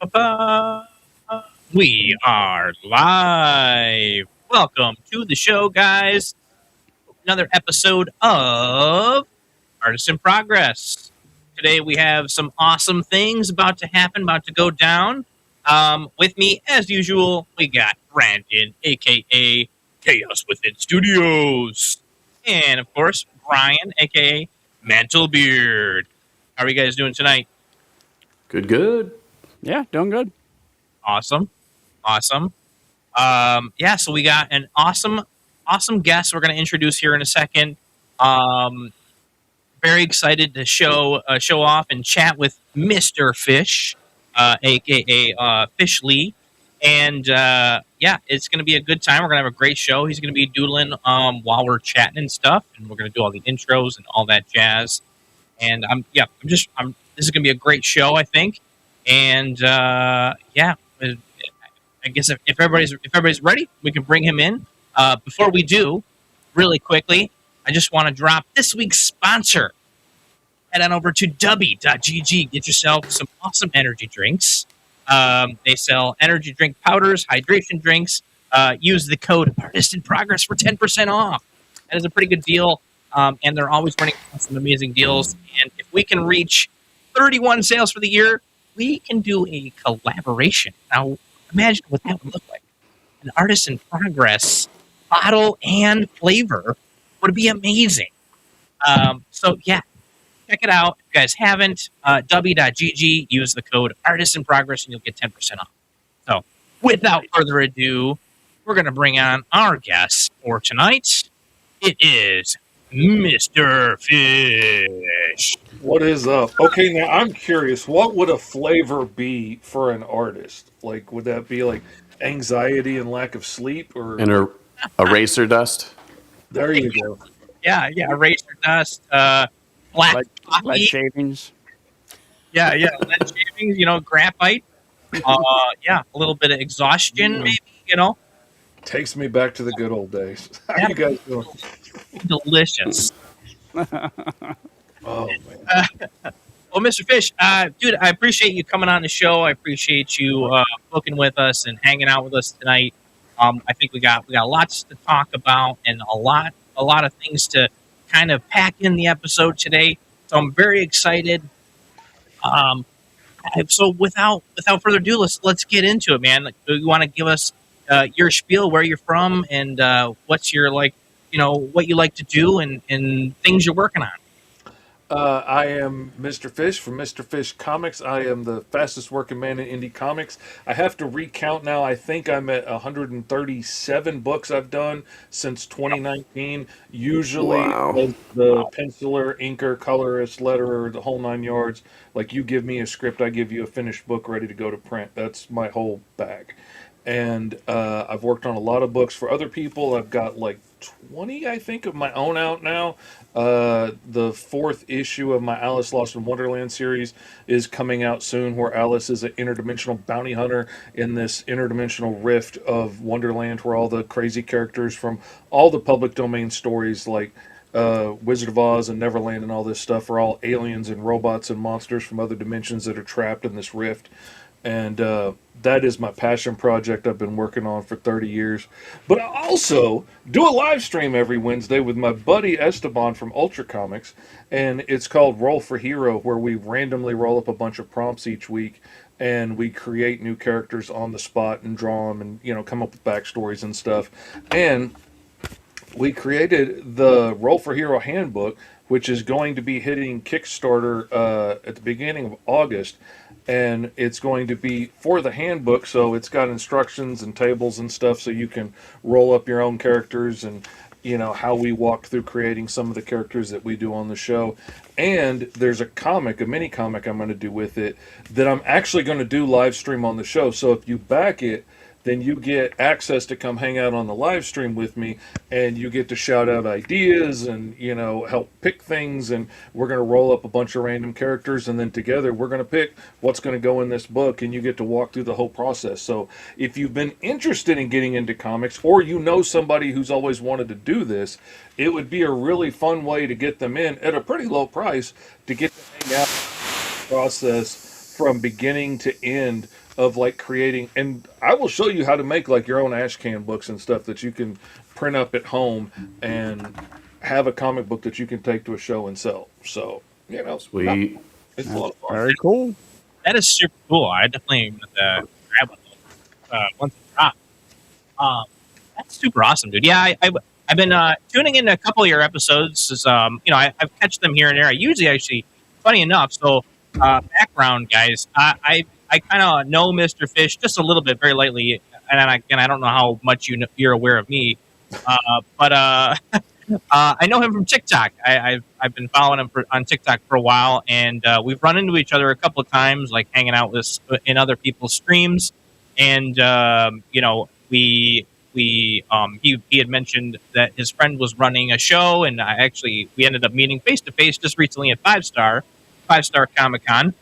Ba-ba-ba. We are live. Welcome to the show, guys. Another episode of Artist in Progress. Today we have some awesome things about to happen, about to go down. With me, as usual, we got Brandon, aka Chaos Within Studios, and of course Brian, aka Mantlebeard. How are you guys doing tonight? Good, good. Yeah, doing good. Awesome. Awesome. Yeah, so we got an awesome guest we're going to introduce here in a second. Um, Very excited to show off and chat with Mr. Fish, aka Fish Lee. And yeah, it's going to be a good time. We're going to have a great show. He's going to be doodling while we're chatting and stuff, and we're going to do all the intros and all that jazz. And I'm this is going to be a great show, I think. And yeah, I guess if everybody's ready, we can bring him in. Before we do, really quickly, I just want to drop this week's sponsor. Head on over to dubby.gg. Get yourself some awesome energy drinks. They sell energy drink powders, hydration drinks. Use the code artistinprogress for 10% off. That is a pretty good deal. And they're always running some amazing deals. And if we can reach 31 sales for the year, we can do a collaboration. Now, imagine what that would look like. An Artist in Progress bottle and flavor would be amazing. So, yeah, check it out. If you guys haven't, w.gg, use the code Artist in Progress and you'll get 10% off. So, without further ado, we're going to bring on our guest for tonight. It is Mr. Fish. What is up? Okay, now I'm curious. What would a flavor be for an artist? Like, would that be like anxiety and lack of sleep, or And eraser dust. there you go? Yeah, razor dust, black Lead coffee. shavings. Yeah, lead shavings, graphite. Yeah, a little bit of exhaustion, maybe, Takes me back to the good old days. How Yeah. you guys doing? delicious. Oh man, Well, Mr. Fish, dude, I appreciate you coming on the show. I appreciate you booking with us and hanging out with us tonight. I think we got lots to talk about and a lot of things to kind of pack in the episode today. So I'm very excited. So without further ado, let's get into it, man. Like, you want to give us your spiel, where you're from, and what's your what you like to do and things you're working on. I am Mr. Fish from Mr. Fish Comics. I am the fastest working man in indie comics. I have to recount now. I think I'm at 137 books I've done since 2019. Usually, Wow. as the penciler, inker, colorist, letterer, the whole nine yards. Like, you give me a script, I give you a finished book ready to go to print. That's my whole bag. And I've worked on a lot of books for other people. I've got like 20, I think, of my own out now. The fourth issue of my Alice Lost in Wonderland series is coming out soon, where Alice is an interdimensional bounty hunter in this interdimensional rift of Wonderland, where all the crazy characters from all the public domain stories like Wizard of Oz and Neverland and all this stuff are all aliens and robots and monsters from other dimensions that are trapped in this rift. And that is my passion project I've been working on for 30 years. But I also do a live stream every Wednesday with my buddy Esteban from Ultra Comics, and it's called Roll for Hero, where we randomly roll up a bunch of prompts each week, and we create new characters on the spot and draw them and, come up with backstories and stuff. And we created the Roll for Hero handbook, which is going to be hitting Kickstarter at the beginning of August. And it's going to be for the handbook, so it's got instructions and tables and stuff, so you can roll up your own characters and how we walk through creating some of the characters that we do on the show. And there's a mini comic I'm going to do with it that I'm actually going to do live stream on the show. So if you back it, then you get access to come hang out on the live stream with me, and you get to shout out ideas and help pick things. And we're going to roll up a bunch of random characters, and then together we're going to pick what's going to go in this book, and you get to walk through the whole process. So if you've been interested in getting into comics, or somebody who's always wanted to do this, it would be a really fun way to get them in at a pretty low price to get to hang out in the process from beginning to end of like creating. And I will show you how to make like your own ash can books and stuff that you can print up at home and have a comic book that you can take to a show and sell. So, Sweet. it's a lot of fun. Very cool. That is super cool. I definitely grab one of those once it drops. That's super awesome, dude. Yeah, I've been tuning in a couple of your episodes. I've catch them here and there. I usually actually, funny enough. So, background guys, I kind of know Mr. Fish just a little bit, very lightly, and I don't know how much you're aware of me, but I know him from TikTok. I've been following him on TikTok for a while, and we've run into each other a couple of times, like hanging out in other people's streams, and he had mentioned that his friend was running a show, and we ended up meeting face to face just recently at Five Star Comic Con.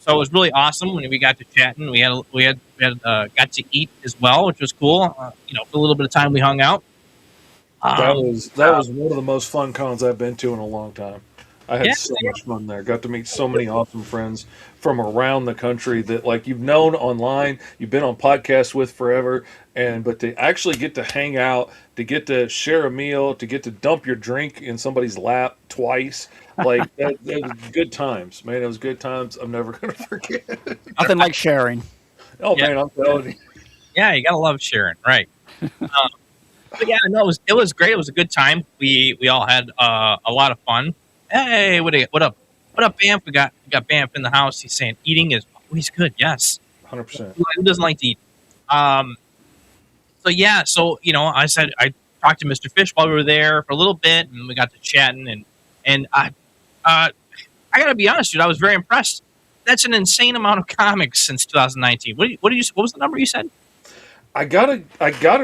So it was really awesome when we got to chatting. We got to eat as well, which was cool. For a little bit of time we hung out. That was one of the most fun cons I've been to in a long time. I had so much fun there. Got to meet so many awesome friends from around the country that like you've known online, you've been on podcasts with forever, but to actually get to hang out, to get to share a meal, to get to dump your drink in somebody's lap twice, like that was good times, man. It was good times. I'm never gonna forget. Nothing like sharing. Oh man, I'm telling you. Yeah, you gotta love sharing, right? But yeah, no, it was great. It was a good time. We all had a lot of fun. Hey, what up, Bamf? We got Bamf in the house. He's saying eating is always good. Yes, 100%. Who doesn't like to eat? I said I talked to Mr. Fish while we were there for a little bit, and we got to chatting, and I gotta be honest, dude, I was very impressed. That's an insane amount of comics since 2019. What was the number you said? I gotta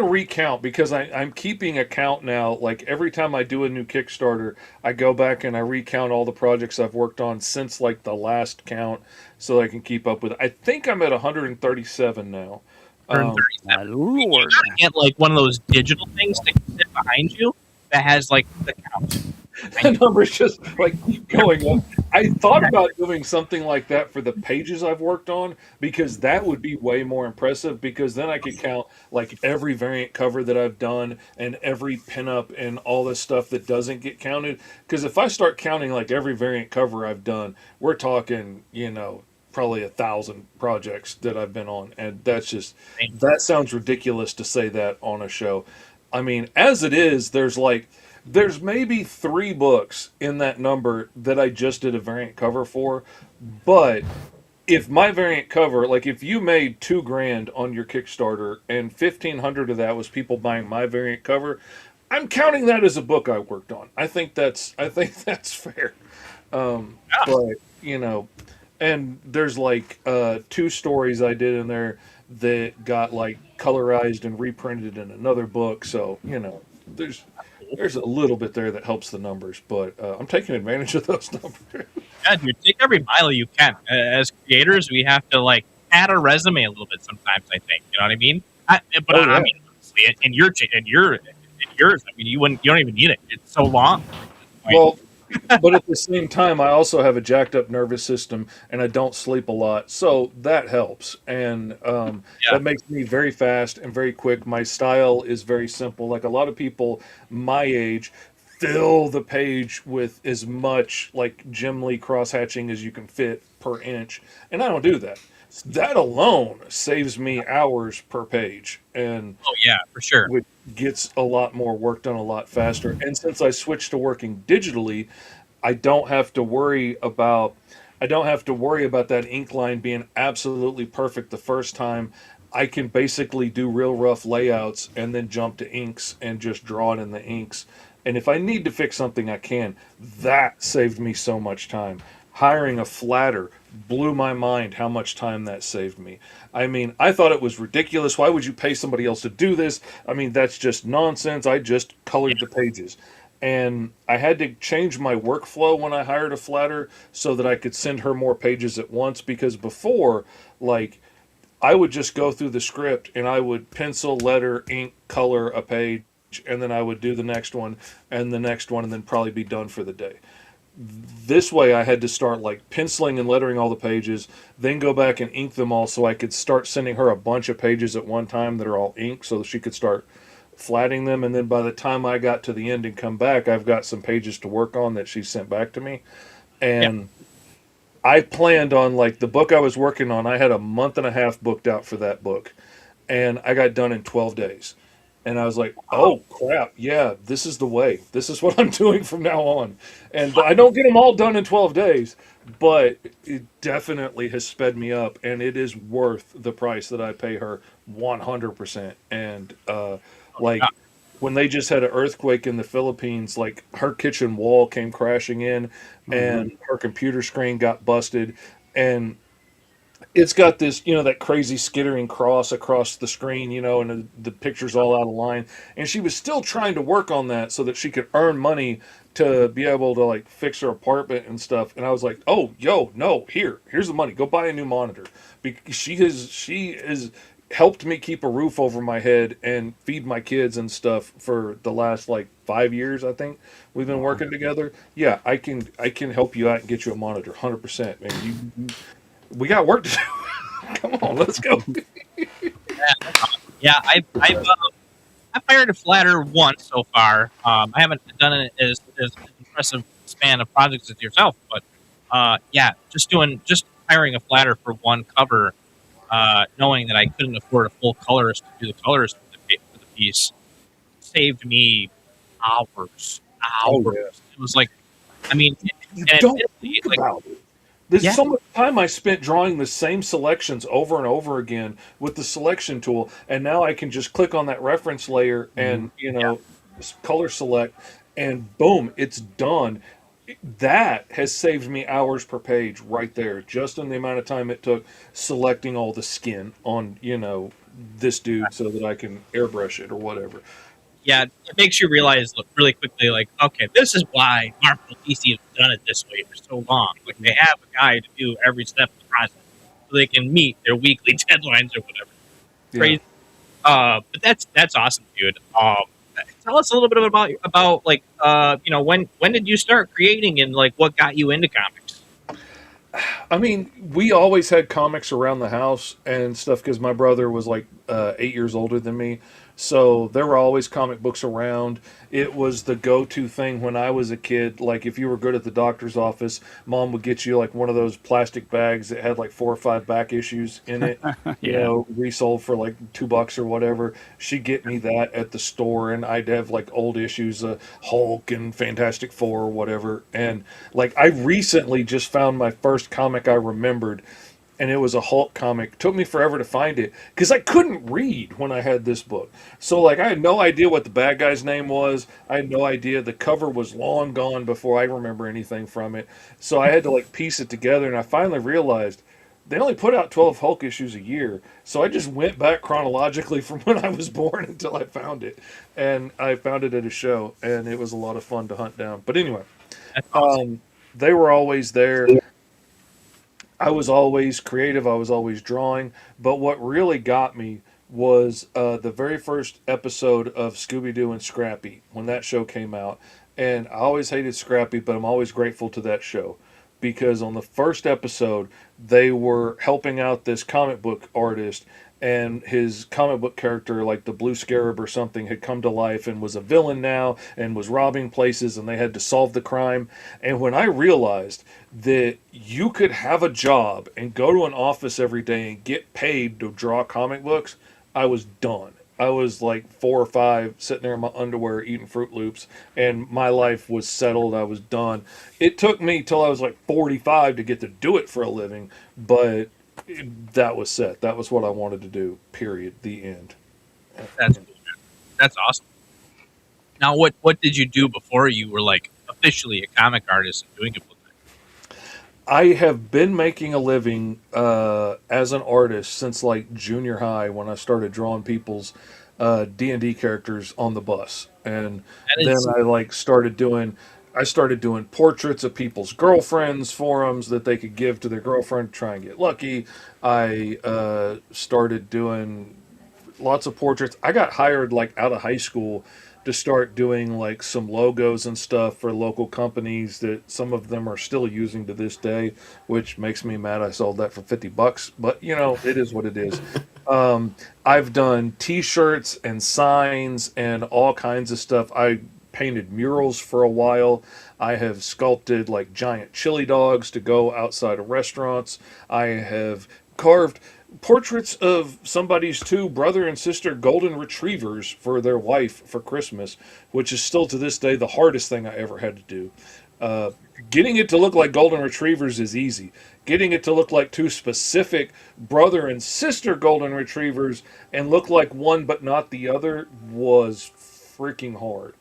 recount because I'm keeping a count now. Like every time I do a new Kickstarter, I go back and I recount all the projects I've worked on since like the last count, so that I can keep up with it. I think I'm at 137 now. 137. My You lord. gotta get like one of those digital things to sit behind you that has like the count. The numbers just like keep going up. I thought about doing something like that for the pages I've worked on because that would be way more impressive because then I could count like every variant cover that I've done and every pinup and all this stuff that doesn't get counted. Because if I start counting like every variant cover I've done, we're talking, probably 1,000 projects that I've been on. And that sounds ridiculous to say that on a show. I mean, as it is, there's maybe 3 books in that number that I just did a variant cover for, but if my variant cover, like if you made $2,000 on your Kickstarter and 1,500 of that was people buying my variant cover, I'm counting that as a book I worked on. I think that's fair. But and there's like 2 stories I did in there that got like colorized and reprinted in another book, so there's a little bit there that helps the numbers, but I'm taking advantage of those numbers. Yeah, dude, take every mile you can. As creators, we have to like add a resume a little bit sometimes. I think you know what I mean. I mean, honestly, in yours, I mean, you don't even need it. It's so long. Well, but at the same time, I also have a jacked up nervous system, and I don't sleep a lot, so that helps. And that makes me very fast and very quick. My style is very simple. Like a lot of people my age, fill the page with as much like Jim Lee cross-hatching as you can fit per inch, and I don't do that. That alone saves me hours per page, and oh yeah, for sure. which gets a lot more work done a lot faster. And since I switched to working digitally, I don't have to worry about that ink line being absolutely perfect the first time. I can basically do real rough layouts and then jump to inks and just draw it in the inks. And if I need to fix something, I can. That saved me so much time. Hiring a flatter blew my mind how much time that saved me. I mean, I thought it was ridiculous. Why would you pay somebody else to do this? I mean, that's just nonsense. I just colored the pages. And I had to change my workflow when I hired a flatter so that I could send her more pages at once, because before, like, I would just go through the script and I would pencil, letter, ink, color a page, and then I would do the next one and the next one and then probably be done for the day. this way I had to start like penciling and lettering all the pages, then go back and ink them all so I could start sending her a bunch of pages at one time that are all inked so that she could start flatting them. And then by the time I got to the end and come back, I've got some pages to work on that she sent back to me. Yeah. And I planned on like the book I was working on, I had a month and a half booked out for that book. And I got done in 12 days. And I was like, oh crap, yeah, this is the way. This is what I'm doing from now on. And I don't get them all done in 12 days, but it definitely has sped me up, and it is worth the price that I pay her 100%. And like when they just had an earthquake in the Philippines, like her kitchen wall came crashing in, and her computer screen got busted, and it's got this, that crazy skittering cross across the screen, and the picture's all out of line. And she was still trying to work on that so that she could earn money to be able to like fix her apartment and stuff. And I was like, oh, yo, no, here's the money. Go buy a new monitor. Because she has helped me keep a roof over my head and feed my kids and stuff for the last like 5 years. I think we've been working together. Yeah, I can help you out and get you a monitor, 100%. Man, we got work to do. Come on, let's go. Yeah, I've hired a flatter once so far. I haven't done it as impressive span of projects as yourself, but yeah, just hiring a flatter for one cover, knowing that I couldn't afford a full colorist to do the colors for the piece, saved me hours. Oh, yeah. It was like, I mean, You and don't admittedly, think like, about it. There's yeah, so much time I spent drawing the same selections over and over again with the selection tool, and now I can just click on that reference layer and color select, and boom, it's done. That has saved me hours per page right there, just in the amount of time it took selecting all the skin on this dude so that I can airbrush it or whatever. yeah, it makes you realize really quickly, like, okay, this is why Marvel and DC have done it this way for so long. Like, they have a guy to do every step of the process, so they can meet their weekly deadlines or whatever. Yeah. Crazy, but that's awesome, dude. Tell us a little bit about like, when did you start creating and like what got you into comics? I mean, we always had comics around the house and stuff because my brother was like 8 years older than me. So there were always comic books around. It was the go-to thing when I was a kid. Like if you were good at the doctor's office, mom would get you like one of those plastic bags that had like 4 or 5 back issues in it, resold for like $2 or whatever. She'd get me that at the store, and I'd have like old issues of Hulk and Fantastic Four or whatever. And like I recently just found my first comic I remembered, and it was a Hulk comic. It took me forever to find it because I couldn't read when I had this book. So like I had no idea what the bad guy's name was. I had no idea. The cover was long gone before I remember anything from it. So I had to like piece it together, and I finally realized they only put out 12 Hulk issues a year. So I just went back chronologically from when I was born until I found it. And I found it at a show, and it was a lot of fun to hunt down. But anyway, That's awesome. they were always there. I was always creative. I was always drawing. But what really got me was the very first episode of Scooby Doo and Scrappy when that show came out. And I always hated Scrappy, but I'm always grateful to that show because on the first episode, they were helping out this comic book artist, and his comic book character, like the Blue Scarab or something, had come to life and was a villain now and was robbing places, and they had to solve the crime. And when I realized that you could have a job and go to an office every day and get paid to draw comic books, I was done. I was like 4 or 5, sitting there in my underwear eating Fruit Loops, and my life was settled. I was done. It took me till I was like 45 to get to do it for a living, but that was set. That was what I wanted to do. Period. The end. That's that's awesome. Now, what did you do before you were like officially a comic artist and doing it full time? I have been making a living as an artist since like junior high when I started drawing people's D&D characters on the bus, and That then is I started doing portraits of people's girlfriends for them so that they could give to their girlfriend to try and get lucky. I started doing lots of portraits. I got hired like out of high school to start doing like some logos and stuff for local companies that some of them are still using to this day, which makes me mad. I sold that for $50, but you know, it is what it is. I've done T-shirts and signs and all kinds of stuff. I painted murals for a while. I have sculpted like giant chili dogs to go outside of restaurants. I have carved portraits of somebody's two brother and sister golden retrievers for their wife for Christmas, which is still to this day the hardest thing I ever had to do. Uh, Getting it to look like golden retrievers is easy. Getting it to look like two specific brother and sister golden retrievers and look like one but not the other was freaking hard.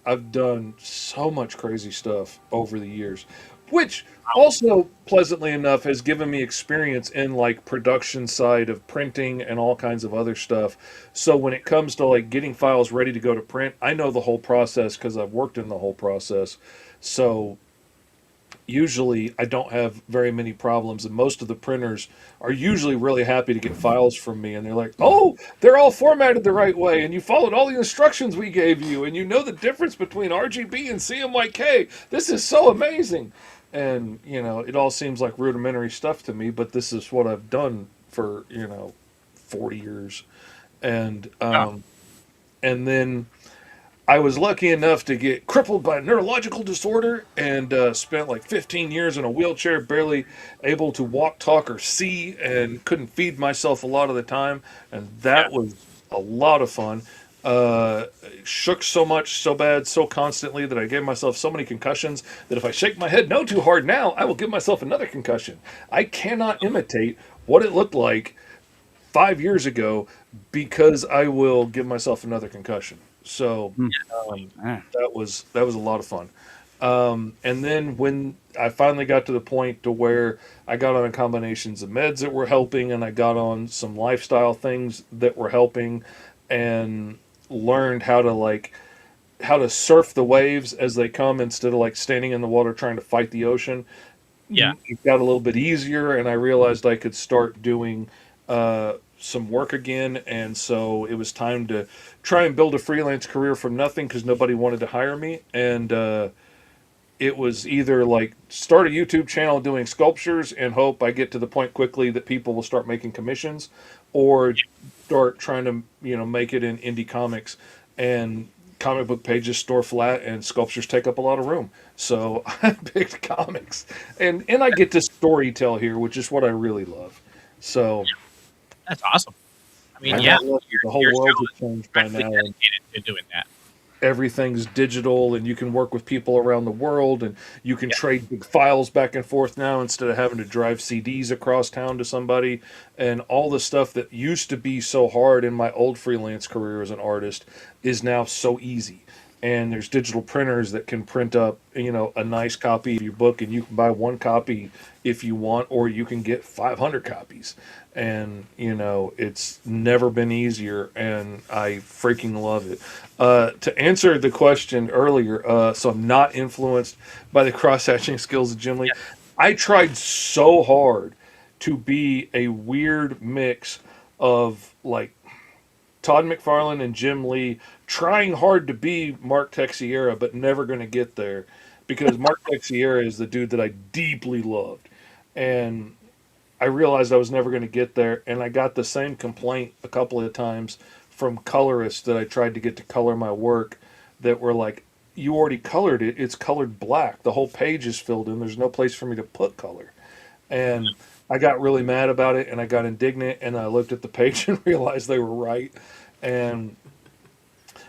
I've done so much crazy stuff over the years, which also pleasantly enough has given me experience in like production side of printing and all kinds of other stuff. So when it comes to like getting files ready to go to print, I know the whole process because I've worked in the whole process. So usually I don't have very many problems, and most of the printers are usually really happy to get files from me, and they're like, oh, they're all formatted the right way, and you followed all the instructions we gave you, and you know the difference between RGB and CMYK. This is so amazing. And you know, it all seems like rudimentary stuff to me, but this is what I've done for, you know, 40 years. And and then I was lucky enough to get crippled by a neurological disorder and spent like 15 years in a wheelchair, barely able to walk, talk, or see, and couldn't feed myself a lot of the time. And that was a lot of fun. Shook so much, so bad, so constantly that I gave myself so many concussions that if I shake my head no too hard now, I will give myself another concussion. I cannot imitate what it looked like 5 years ago because I will give myself another concussion. So that was a lot of fun. And then when I finally got to the point to where I got on combinations of meds that were helping, and I got on some lifestyle things that were helping, and learned how to surf the waves as they come instead of like standing in the water trying to fight the ocean. Yeah. It got a little bit easier, and I realized I could start doing some work again. And so it was time to try and build a freelance career from nothing because nobody wanted to hire me. And it was either like start a YouTube channel doing sculptures and hope I get to the point quickly that people will start making commissions, or start trying to, you know, make it in indie comics. And comic book pages store flat and sculptures take up a lot of room. So I picked comics. And I get to story tell here, which is what I really love. So That's awesome. I mean, I'm yeah, not lucky. The whole your world show has changed by is now. dedicated to doing that. Everything's digital, and you can work with people around the world, and you can trade big files back and forth now instead of having to drive CDs across town to somebody. And all the stuff that used to be so hard in my old freelance career as an artist is now so easy. And there's digital printers that can print up, you know, a nice copy of your book, and you can buy one copy if you want, or you can get 500 copies. And you know, it's never been easier, and I freaking love it. To answer the question earlier, so I'm not influenced by the cross-hatching skills of Jim Lee. I tried so hard to be a weird mix of like Todd McFarlane and Jim Lee, trying hard to be Mark Texiera, but never going to get there because Mark Texiera is the dude that I deeply loved. And I realized I was never going to get there, and I got the same complaint a couple of times from colorists that I tried to get to color my work that were like, you already colored it, it's colored black. The whole page is filled in, there's no place for me to put color. And I got really mad about it, and I got indignant, and I looked at the page and realized they were right. And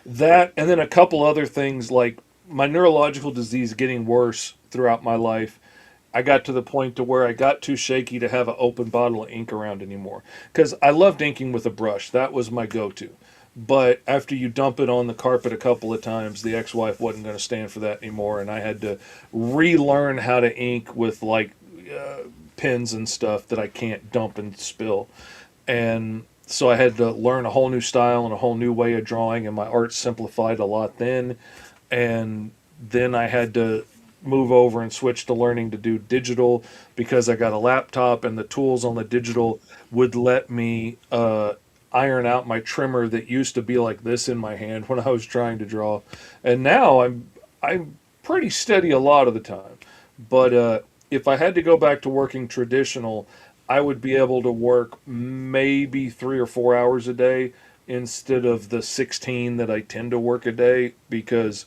that, and then a couple other things like my neurological disease getting worse throughout my life. I got to the point to where I got too shaky to have an open bottle of ink around anymore. Because I loved inking with a brush. That was my go-to. But after you dump it on the carpet a couple of times, the ex-wife wasn't going to stand for that anymore. And I had to relearn how to ink with like pens and stuff that I can't dump and spill. And so I had to learn a whole new style and a whole new way of drawing. And my art simplified a lot then. And then I had to move over and switch to learning to do digital because I got a laptop and the tools on the digital would let me iron out my trimmer that used to be like this in my hand when I was trying to draw, and now I'm pretty steady a lot of the time. But if I had to go back to working traditional, I would be able to work maybe 3 or 4 hours a day instead of the 16 that I tend to work a day, because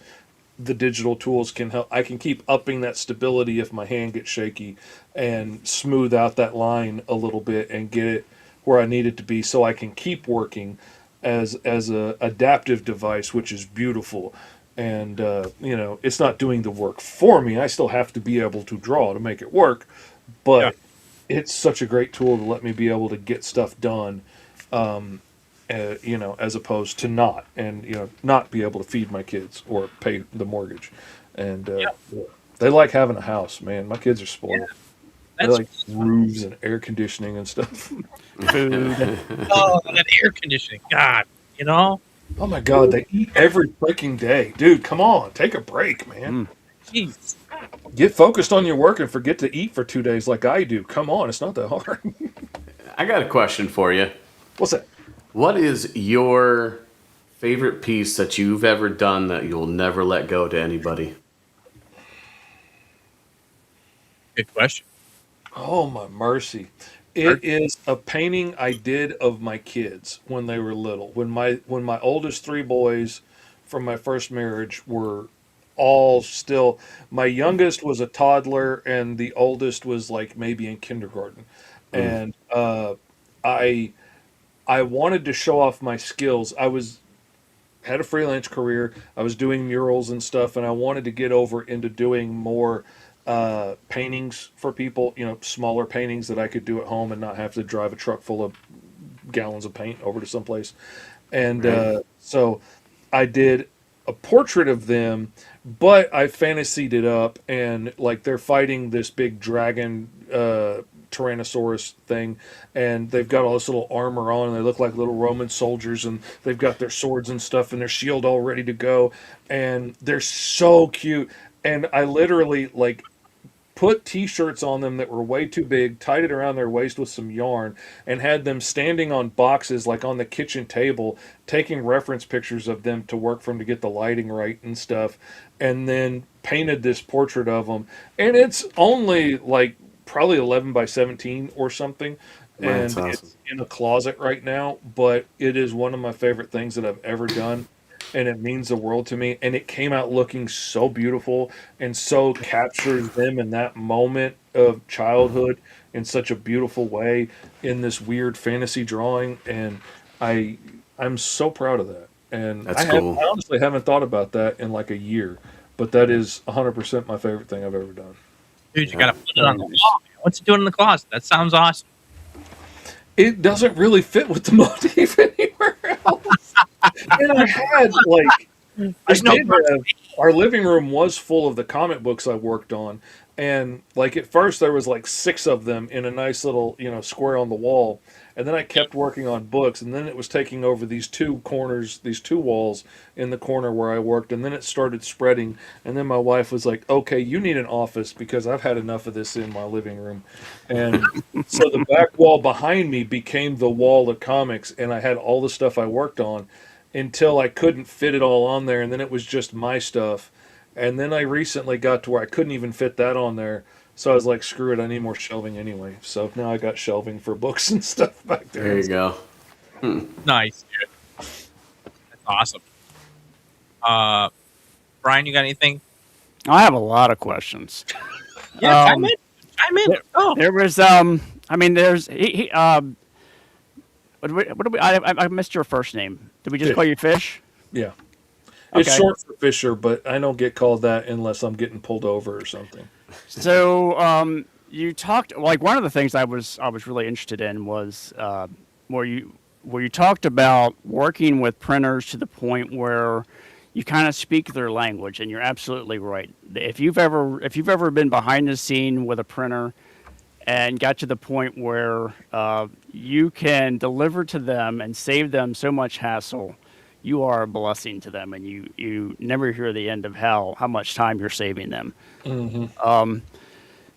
the digital tools can help. I can keep upping that stability if my hand gets shaky, and smooth out that line a little bit and get it where I need it to be, so I can keep working as a adaptive device, which is beautiful. And it's not doing the work for me. I still have to be able to draw to make it work, Yeah. but it's such a great tool to let me be able to get stuff done. As opposed to not, and not be able to feed my kids or pay the mortgage, and they like having a house. Man, my kids are spoiled. They That's like roofs and air conditioning and stuff. Food. oh, that air conditioning. God, Oh my God, they eat every freaking day, dude. Come on, take a break, man. jeez. Get focused on your work and forget to eat for 2 days like I do. Come on, it's not that hard. I got a question for you. What's that? What is your favorite piece that you've ever done that you'll never let go to anybody? Good question. Oh my mercy. It is a painting I did of my kids when they were little. When my oldest three boys from my first marriage were all still, my youngest was a toddler and the oldest was like maybe in kindergarten. And I I wanted to show off my skills. Had a freelance career. I was doing murals and stuff, and I wanted to get over into doing more paintings for people. Smaller paintings that I could do at home and not have to drive a truck full of gallons of paint over to someplace. And so I did a portrait of them, but I fantasied it up, and like they're fighting this big dragon Tyrannosaurus thing, and they've got all this little armor on, and they look like little Roman soldiers, and they've got their swords and stuff and their shield all ready to go, and they're so cute. And I literally like put t-shirts on them that were way too big, tied it around their waist with some yarn, and had them standing on boxes like on the kitchen table, taking reference pictures of them to work from to get the lighting right and stuff, and then painted this portrait of them. And it's only like probably 11 by 17 or something, and That's awesome. it's in a closet right now, but it is one of my favorite things that I've ever done, and it means the world to me. And it came out looking so beautiful and so captures them in that moment of childhood in such a beautiful way in this weird fantasy drawing. And I'm so proud of that. And That's cool. I honestly haven't thought about that in like a year, but that is 100% my favorite thing I've ever done. Dude, you got to put it on the wall. What's it doing in the closet? That sounds awesome. It doesn't really fit with the motif anywhere else. And I had like, There's no our living room was full of the comic books I worked on, and like at first there was like 6 of them in a nice little square on the wall, and then I kept working on books, and then it was taking over these 2 corners, these 2 walls in the corner where I worked, and then it started spreading, and then my wife was like, okay, you need an office because I've had enough of this in my living room. And so the back wall behind me became the wall of comics, and I had all the stuff I worked on until I couldn't fit it all on there, and then it was just my stuff. And then I recently got to where I couldn't even fit that on there. So I was like, screw it, I need more shelving anyway. So now I got shelving for books and stuff back there. There you go. Nice, dude. That's awesome. Brian, you got anything? I have a lot of questions. Yeah, chime in. Chime in. Oh, There was, I mean, there's, what do we, I missed your first name. Did we just Fish. call you Fish? Yeah. It's Okay. short for Fisher, but I don't get called that unless I'm getting pulled over or something. So, you talked, like, one of the things I was really interested in was, where you talked about working with printers to the point where you kind of speak their language, and you're absolutely right. If you've ever been behind the scene with a printer and got to the point where you can deliver to them and save them so much hassle, you are a blessing to them, and you never hear the end of how much time you're saving them. Mm-hmm.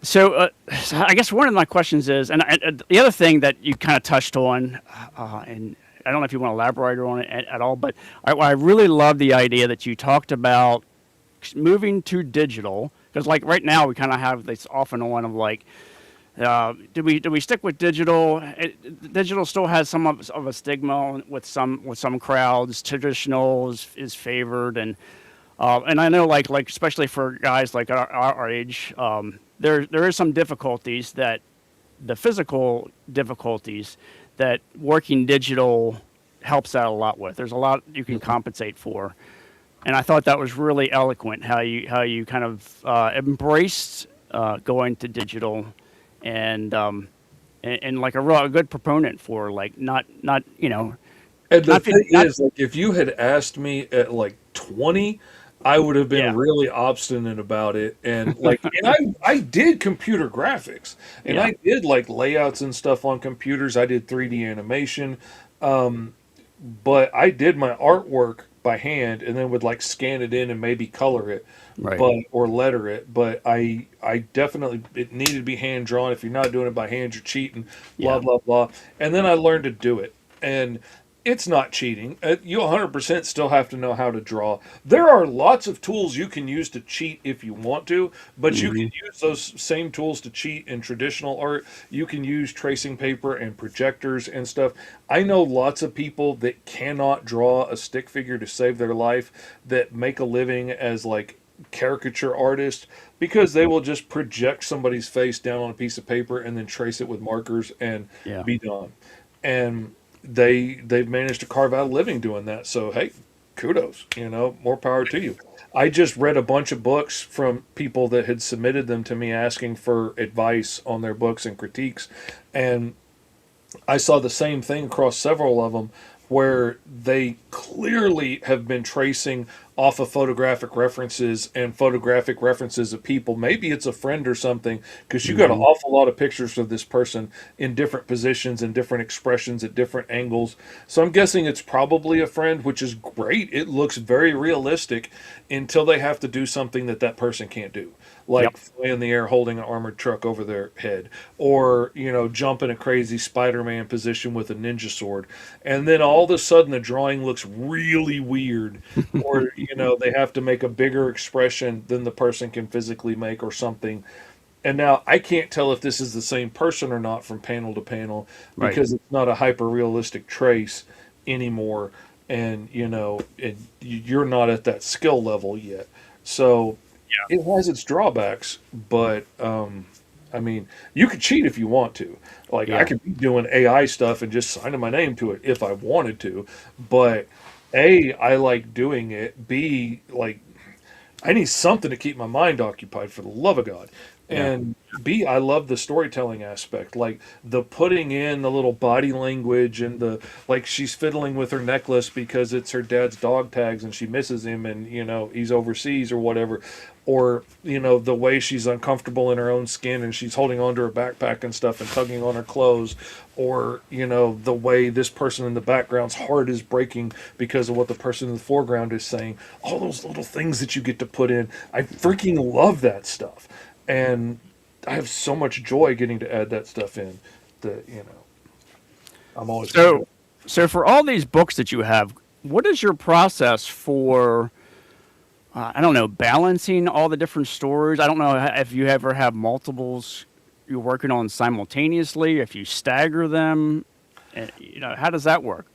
So I guess one of my questions is, and the other thing that you kind of touched on, and I don't know if you want to elaborate on it at all, but I really love the idea that you talked about moving to digital, because like right now we kind of have this off and on of like, do we stick with digital? Digital still has some of a stigma with some crowds. Traditional is favored, and I know like especially for guys like our age, there is some difficulties, that the physical difficulties that working digital helps out a lot with. There's a lot you can compensate for, and I thought that was really eloquent how you kind of embraced going to digital, and like a good proponent for like not And the not thing not is, like, if you had asked me at like 20, I would have been yeah really obstinate about it. And like, and I did computer graphics, and yeah I did like layouts and stuff on computers. I did 3D animation, um, but I did my artwork by hand and then would like scan it in and maybe color it, right but or letter it. But I definitely, it needed to be hand drawn. If you're not doing it by hand, you're cheating. Blah yeah blah blah. And then I learned to do it, and it's not cheating. You 100% still have to know how to draw. There are lots of tools you can use to cheat if you want to, but you can hmm use those same tools to cheat in traditional art. You can use tracing paper and projectors and stuff. I know lots of people that cannot draw a stick figure to save their life, that make a living as like caricature artists, because they will just project somebody's face down on a piece of paper and then trace it with markers and yeah be done. And they've managed to carve out a living doing that. So hey, kudos, more power to you. I just read a bunch of books from people that had submitted them to me asking for advice on their books and critiques, and I saw the same thing across several of them, where they clearly have been tracing off of photographic references and photographic references of people. Maybe it's a friend or something, because you got an hmm awful lot of pictures of this person in different positions and different expressions at different angles. So I'm guessing it's probably a friend, which is great. It looks very realistic until they have to do something that that person can't do, yep like fly in the air holding an armored truck over their head, or jump in a crazy Spider-Man position with a ninja sword, and then all of a sudden the drawing looks really weird, or they have to make a bigger expression than the person can physically make or something. And now I can't tell if this is the same person or not from panel to panel, right because it's not a hyper realistic trace anymore, and you're not at that skill level yet. So it has its drawbacks, but I mean, you could cheat if you want to. Like, I yeah could be doing AI stuff and just signing my name to it if I wanted to, but A, I like doing it. B, like, I need something to keep my mind occupied, for the love of God. yeah And B, I love the storytelling aspect, like the putting in the little body language, and the like she's fiddling with her necklace because it's her dad's dog tags and she misses him, and he's overseas or whatever, or the way she's uncomfortable in her own skin and she's holding onto her backpack and stuff and tugging on her clothes, or the way this person in the background's heart is breaking because of what the person in the foreground is saying. All those little things that you get to put in, I freaking love that stuff, and I have so much joy getting to add that stuff in. That I'm always gonna do so so for all these books that you have, what is your process for I don't know, balancing all the different stories? I don't know if you ever have multiples you're working on simultaneously, if you stagger them. How does that work?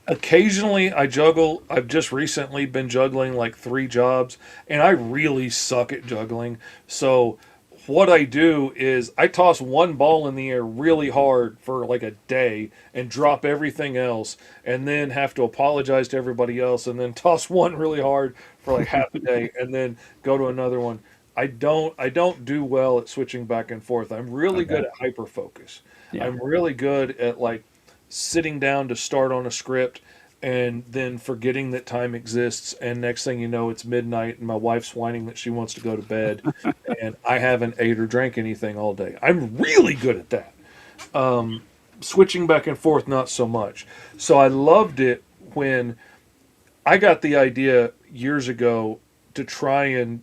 Occasionally, I juggle. I've just recently been juggling like 3 jobs, and I really suck at juggling. So, what I do is I toss one ball in the air really hard for like a day and drop everything else, and then have to apologize to everybody else, and then toss one really hard for like half a day, and then go to another one. I don't do well at switching back and forth. I'm really Okay. good at hyper focus. Yeah. I'm really good at like sitting down to start on a script and then forgetting that time exists, and next thing you know it's midnight and my wife's whining that she wants to go to bed, and I haven't ate or drank anything all day. I'm really good at that. Switching back and forth, not so much. So I loved it when I got the idea years ago to try and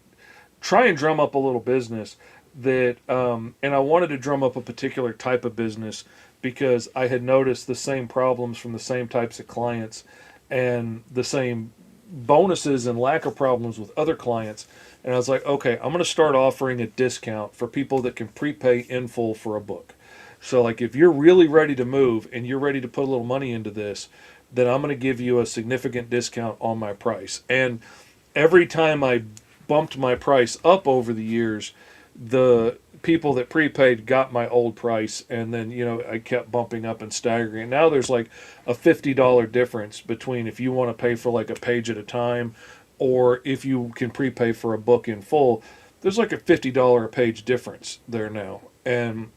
drum up a little business, that and I wanted to drum up a particular type of business because I had noticed the same problems from the same types of clients and the same bonuses and lack of problems with other clients. And I was like, okay, I'm going to start offering a discount for people that can prepay in full for a book. So, like, if you're really ready to move and you're ready to put a little money into this, then I'm going to give you a significant discount on my price. And every time I bumped my price up over the years, the people that prepaid got my old price, and then I kept bumping up and staggering. And now there's like a $50 difference between if you want to pay for like a page at a time, or if you can prepay for a book in full. There's like a $50 a page difference there now, and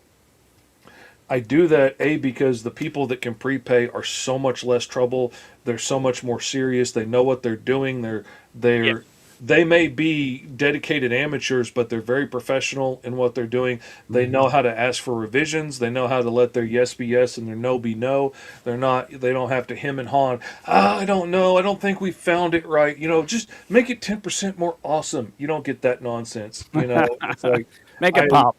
I do that because the people that can prepay are so much less trouble. They're so much more serious. They know what they're doing. Yeah. They may be dedicated amateurs, but they're very professional in what they're doing. They know how to ask for revisions. They know how to let their yes be yes and their no be no. They don't have to hem and haw. I don't know. I don't think we found it right. Just make it 10% more awesome. You don't get that nonsense. It's like, Make it pop.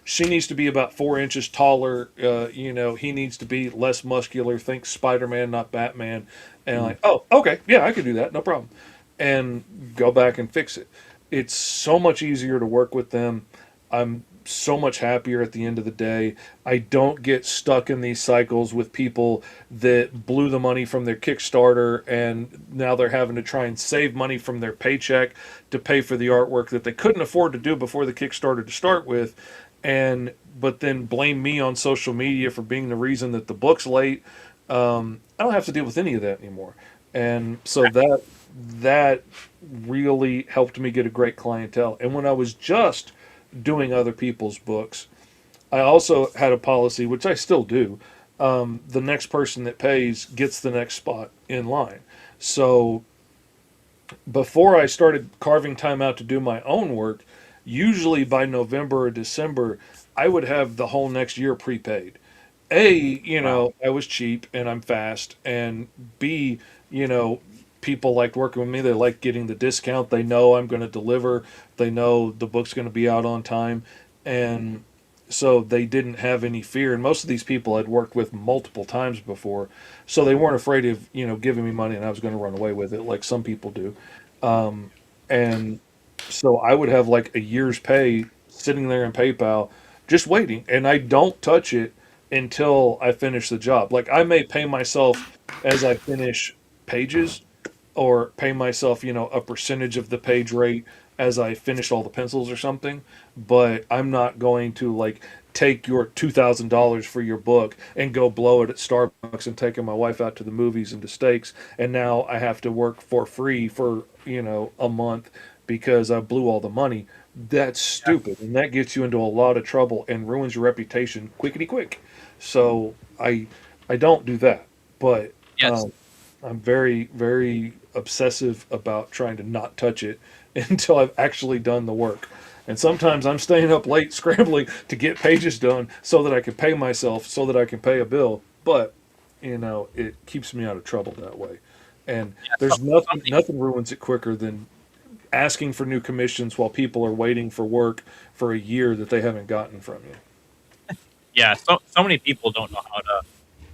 she needs to be about 4 inches taller. He needs to be less muscular. Think Spider-Man, not Batman. And like, oh, okay, yeah, I can do that, no problem. And go back and fix it. It's so much easier to work with them. I'm so much happier at the end of the day. I don't get stuck in these cycles with people that blew the money from their Kickstarter and now they're having to try and save money from their paycheck to pay for the artwork that they couldn't afford to do before the Kickstarter to start with, but then blame me on social media for being the reason that the book's late. I don't have to deal with any of that anymore. And so that really helped me get a great clientele. And when I was just doing other people's books, I also had a policy, which I still do. The next person that pays gets the next spot in line. So before I started carving time out to do my own work, usually by November or December, I would have the whole next year prepaid. I was cheap and I'm fast, and B, people liked working with me. They like getting the discount. They know I'm going to deliver. They know the book's going to be out on time. And so they didn't have any fear. And most of these people I'd worked with multiple times before. So they weren't afraid of, giving me money and I was going to run away with it like some people do. And so I would have like a year's pay sitting there in PayPal just waiting. And I don't touch it until I finish the job. Like I may pay myself as I finish pages, or pay myself, a percentage of the page rate as I finish all the pencils or something. But I'm not going to like take your $2,000 for your book and go blow it at Starbucks and taking my wife out to the movies and to steaks. And now I have to work for free for, a month because I blew all the money. That's stupid. And that gets you into a lot of trouble and ruins your reputation quickety quick. So I don't do that. But Yes. I'm very, very obsessive about trying to not touch it until I've actually done the work. And sometimes I'm staying up late scrambling to get pages done so that I can pay myself, so that I can pay a bill. But, it keeps me out of trouble that way. And there's nothing ruins it quicker than asking for new commissions while people are waiting for work for a year that they haven't gotten from you. Yeah, so many people don't know how to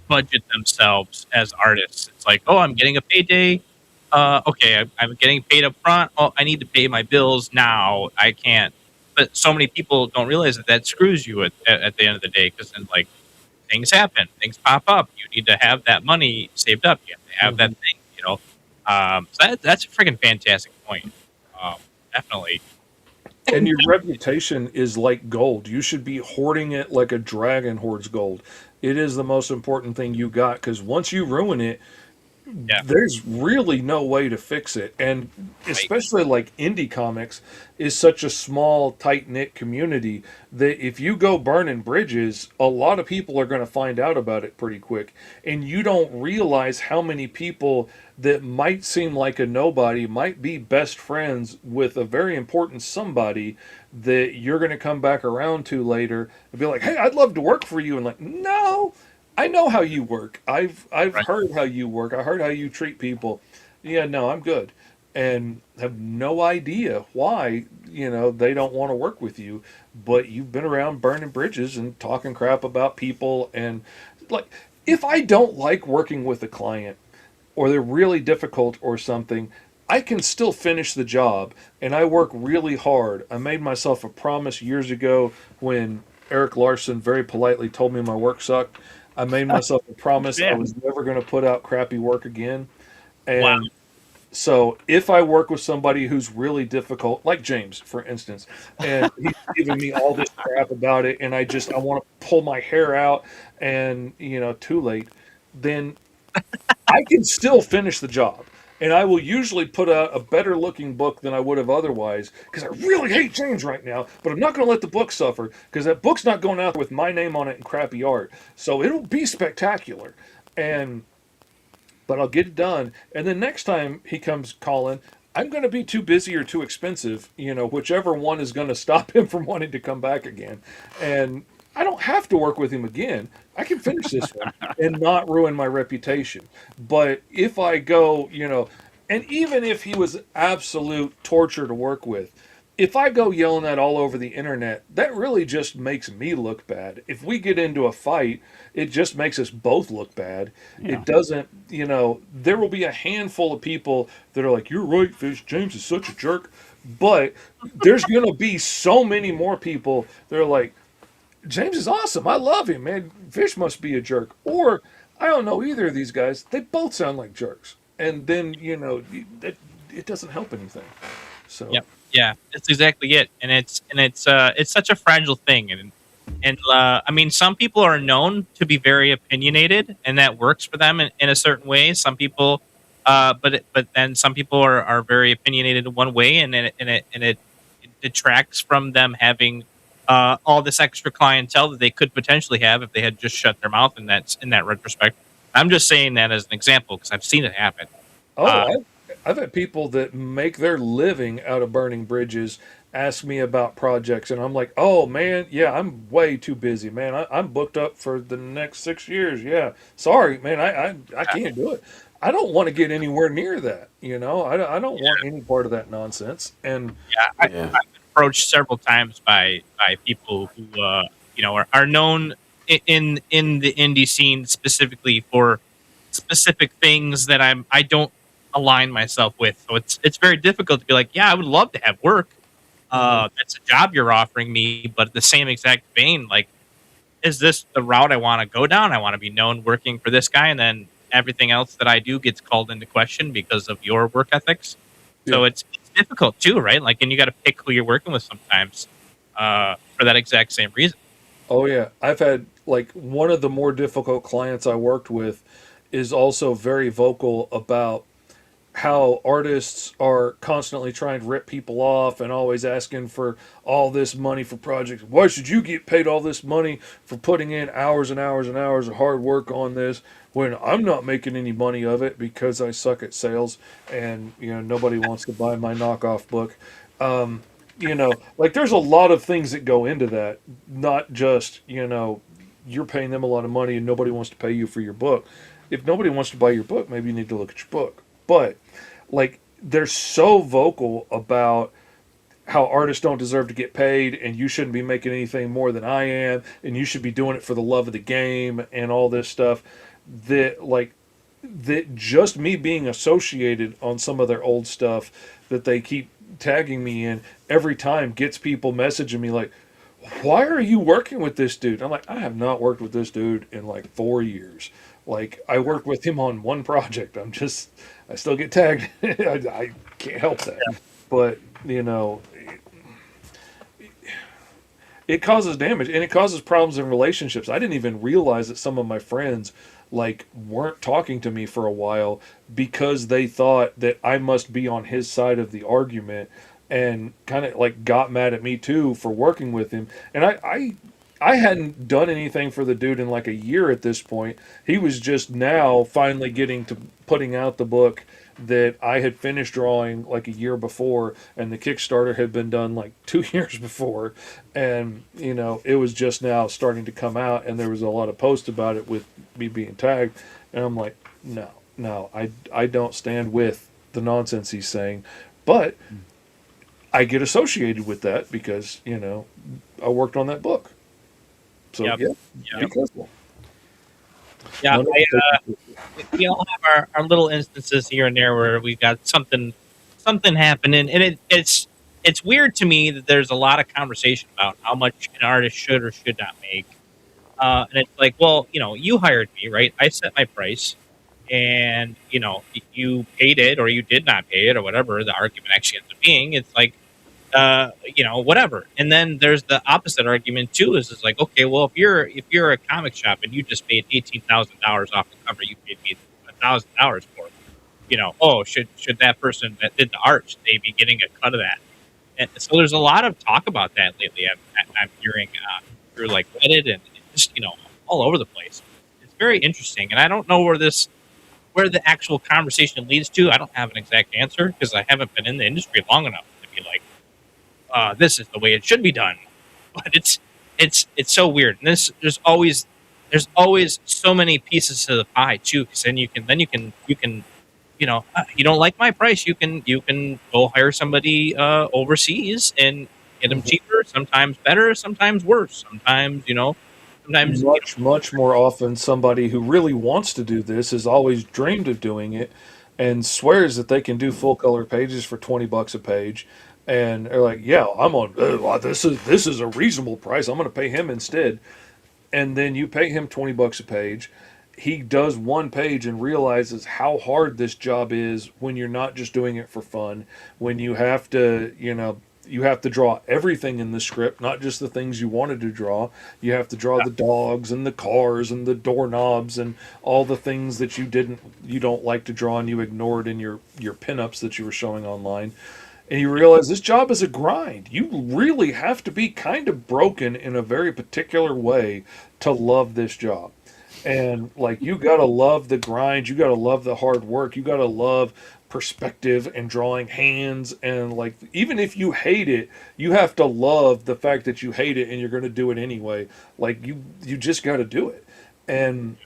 budget themselves as artists. It's like, oh, I'm getting a payday. Okay, I'm getting paid up front. Oh, I need to pay my bills now. I can't. But so many people don't realize that screws you at the end of the day, because then like things happen, things pop up. You need to have that money saved up. You have to have that thing. So that's a freaking fantastic point. Definitely. And your reputation is like gold. You should be hoarding it like a dragon hoards gold. It is the most important thing you got, because once you ruin it, Yeah. there's really no way to fix it. And especially like indie comics is such a small, tight knit community that if you go burning bridges, a lot of people are going to find out about it pretty quick. And you don't realize how many people that might seem like a nobody might be best friends with a very important somebody that you're going to come back around to later and be like, hey, I'd love to work for you. And like, no, I know how you work. I've Right. heard how you work. I heard how you treat people. Yeah, no, I'm good. and have no idea why, they don't want to work with you, but you've been around burning bridges and talking crap about people. And like, if I don't like working with a client, or they're really difficult or something, I can still finish the job, and I work really hard. I made myself a promise years ago when Eric Larson very politely told me my work sucked. I made myself a promise I Yeah. was never going to put out crappy work again. Wow. And so if I work with somebody who's really difficult, like James, for instance, and he's giving me all this crap about it, and I want to pull my hair out, and too late, then I can still finish the job. And I will usually put out a better looking book than I would have otherwise, because I really hate James right now, but I'm not going to let the book suffer, because that book's not going out with my name on it and crappy art. So it'll be spectacular. And but I'll get it done. And then next time he comes calling, I'm going to be too busy or too expensive, whichever one is going to stop him from wanting to come back again. And I don't have to work with him again. I can finish this one and not ruin my reputation. But if I go, and even if he was absolute torture to work with, if I go yelling that all over the internet, that really just makes me look bad. If we get into a fight, it just makes us both look bad. Yeah. It doesn't, there will be a handful of people that are like, "You're right, Fish, James is such a jerk." But there's going to be so many more people that are like, "James is awesome. I love him, man. Fish must be a jerk." Or, I don't know either of these guys. They both sound like jerks. And then, it doesn't help anything. So. Yep. Yeah, that's exactly it. And it's such a fragile thing. And I mean, some people are known to be very opinionated, and that works for them in a certain way. Some people, but then some people are very opinionated in one way, and it detracts from them having all this extra clientele that they could potentially have if they had just shut their mouth in that retrospect. I'm just saying that as an example because I've seen it happen. Oh, Uh, I've had people that make their living out of burning bridges ask me about projects, and I'm like, "Oh man, yeah, I'm way too busy, man. I'm booked up for the next 6 years. Yeah, sorry, man, I can't do it. I don't want to get anywhere near that. I don't want any part of that nonsense." And Yeah, Yeah. I've been approached several times by people who are known in the indie scene specifically for specific things that I don't align myself with. So it's very difficult to be like, yeah, I would love to have work. That's a job you're offering me, but at the same exact vein, like, is this the route I want to go down? I want to be known working for this guy, and then everything else that I do gets called into question because of your work ethics. So yeah. it's difficult too, right? Like, and you got to pick who you're working with sometimes for that exact same reason. Oh yeah, I've had like one of the more difficult clients I worked with is also very vocal about how artists are constantly trying to rip people off and always asking for all this money for projects. Why should you get paid all this money for putting in hours and hours and hours of hard work on this when I'm not making any money of it because I suck at sales and nobody wants to buy my knockoff book. Like there's a lot of things that go into that, not just, you're paying them a lot of money and nobody wants to pay you for your book. If nobody wants to buy your book, maybe you need to look at your book. But like they're so vocal about how artists don't deserve to get paid and you shouldn't be making anything more than I am and you should be doing it for the love of the game and all this stuff that just me being associated on some of their old stuff that they keep tagging me in every time gets people messaging me like, "Why are you working with this dude?" I'm like, "I have not worked with this dude in like 4 years. Like I worked with him on one project. I still get tagged. I can't help that." But it causes damage and it causes problems in relationships. I didn't even realize that some of my friends like weren't talking to me for a while because they thought that I must be on his side of the argument and kind of like got mad at me too for working with him. And I hadn't done anything for the dude in like a year at this point. He was just now finally getting to putting out the book that I had finished drawing like a year before, and the Kickstarter had been done like 2 years before. And, it was just now starting to come out, and there was a lot of posts about it with me being tagged. And I'm like, no, I don't stand with the nonsense he's saying, but I get associated with that because I worked on that book. So Yep. yeah, be Yep. careful. Yeah. None of I, it takes- we all have our little instances here and there where we've got something happening, and it's weird to me that there's a lot of conversation about how much an artist should or should not make. And it's like, well, you hired me, right? I set my price, and you paid it or you did not pay it or whatever the argument actually ends up being. It's like, whatever. And then there's the opposite argument too. Is it's like, okay, well, if you're a comic shop and you just paid $18,000 off the cover, you paid me $1,000 for it. Oh, should that person that did the art, should they be getting a cut of that? And so there's a lot of talk about that lately. I'm hearing through like Reddit and just all over the place. It's very interesting, and I don't know where the actual conversation leads to. I don't have an exact answer because I haven't been in the industry long enough to be like, this is the way it should be done. But it's so weird. And there's always so many pieces to the pie too. Because then you can you don't like my price, you can go hire somebody overseas and get them cheaper, sometimes better, sometimes worse, sometimes much more often, somebody who really wants to do this has always dreamed of doing it and swears that they can do full color pages for $20 a page, and they're like, "Yeah, I'm on. Well, this is a reasonable price. I'm going to pay him instead." And then you pay him $20 a page. He does one page and realizes how hard this job is when you're not just doing it for fun, when you have to draw everything in the script, not just the things you wanted to draw. You have to draw the dogs and the cars and the doorknobs and all the things that you don't like to draw and you ignored in your pinups that you were showing online. And you realize this job is a grind. You really have to be kind of broken in a very particular way to love this job. And like you got to love the grind, you got to love the hard work, you got to love perspective and drawing hands, and like even if you hate it, you have to love the fact that you hate it and you're going to do it anyway. Like you just got to do it. And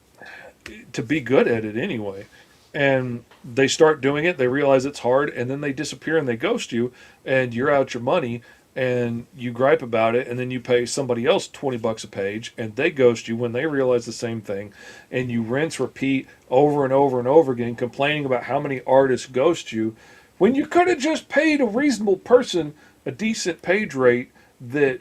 to be good at it anyway. And they start doing it, they realize it's hard, and then they disappear and they ghost you, and you're out your money, and you gripe about it, and then you pay somebody else $20 a page, and they ghost you when they realize the same thing, and you rinse, repeat over and over and over again, complaining about how many artists ghost you, when you could have just paid a reasonable person a decent page rate that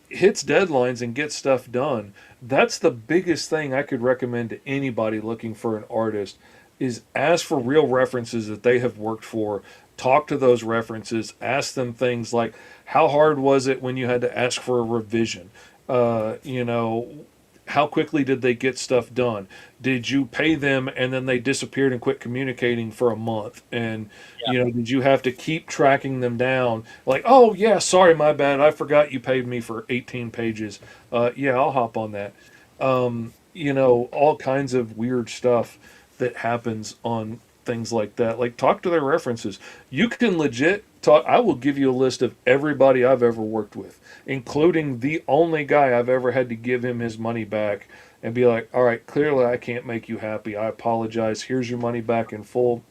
hits deadlines and gets stuff done. That's the biggest thing I could recommend to anybody looking for an artist is ask for real references that they have worked for. Talk to those references. Ask them things like, how hard was it when you had to ask for a revision? Uh, you know, how quickly did they get stuff done? Did you pay them and then they disappeared and quit communicating for a month? And did you have to keep tracking them down? Like, oh yeah, sorry, my bad. I forgot you paid me for 18 pages. Yeah, I'll hop on that. All kinds of weird stuff that happens on things like that. Like, talk to their references. You can legit talk. I will give you a list of everybody I've ever worked with, including the only guy I've ever had to give him his money back and be like, all right, clearly I can't make you happy. I apologize. Here's your money back in full.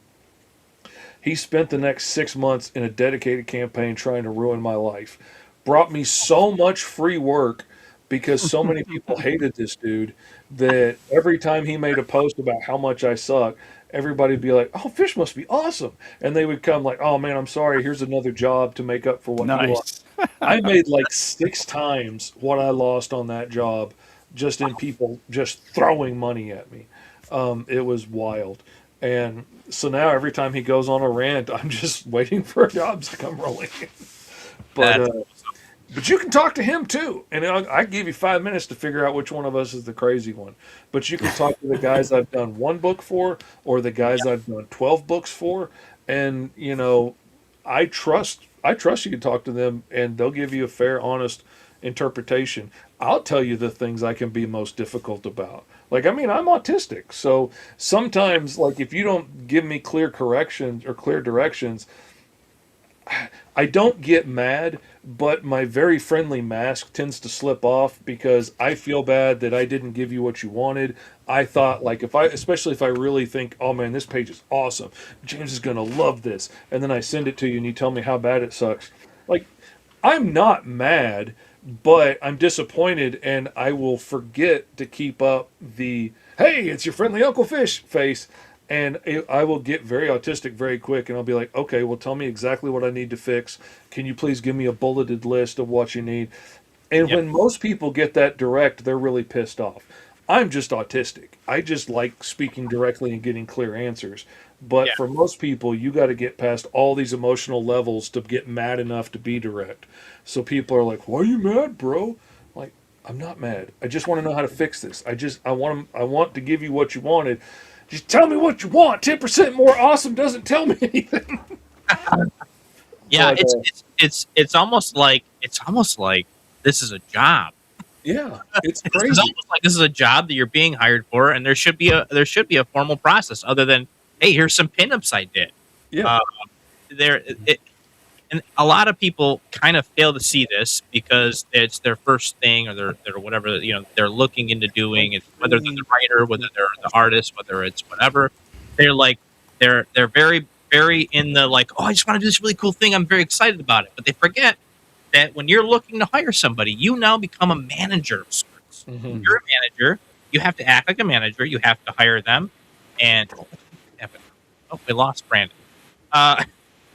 He spent the next 6 months in a dedicated campaign trying to ruin my life. Brought me so much free work because so many people hated this dude that every time he made a post about how much I suck, everybody would be like, "Oh, Fish must be awesome," and they would come like, "Oh man, I'm sorry. Here's another job to make up for what you lost." Nice. I made like 6 times what I lost on that job, just in people just throwing money at me. It was wild, and so now every time he goes on a rant, I'm just waiting for jobs to come rolling in. But that's but you can talk to him too, and I give you 5 minutes to figure out which one of us is the crazy one. But you can talk to the guys I've done one book for, or the guys I've done 12 books for, and I trust you can talk to them, and they'll give you a fair, honest interpretation. I'll tell you the things I can be most difficult about. Like, I mean, I'm autistic, so sometimes, like, if you don't give me clear corrections or clear directions, I don't get mad, but my very friendly mask tends to slip off because I feel bad that I didn't give you what you wanted. I thought, like, especially if I really think, oh man, this page is awesome, James is gonna love this, and then I send it to you and you tell me how bad it sucks. Like, I'm not mad, but I'm disappointed, and I will forget to keep up the "Hey, it's your friendly Uncle Fish" face, and I will get very autistic very quick, and I'll be like, "Okay, well, tell me exactly what I need to fix. Can you please give me a bulleted list of what you need?" And Yep. when most people get that direct, they're really pissed off. I'm just autistic. I just like speaking directly and getting clear answers. But Yeah. for most people, you got to get past all these emotional levels to get mad enough to be direct. So people are like, "Why are you mad, bro?" Like, I'm not mad. I just want to know how to fix this. I want to give you what you wanted. Just tell me what you want. 10% more awesome doesn't tell me anything. Yeah, But it's almost like this is a job. yeah, it's It's crazy. almost like this is a job that you're being hired for, and there should be a formal process other than, hey, here's some pinups I did. Yeah. Uh, there, it, and a lot of people kind of fail to see this because it's their first thing or their whatever they're looking into doing. It's whether they're the writer, whether they're the artist, whether it's whatever. They're like they're very very in the like, oh, I just want to do this really cool thing. I'm very excited about it, but they forget that when you're looking to hire somebody, you now become a manager of sorts. Mhm. You're a manager. You have to act like a manager. You have to hire them. And oh, we lost Brandon. Uh,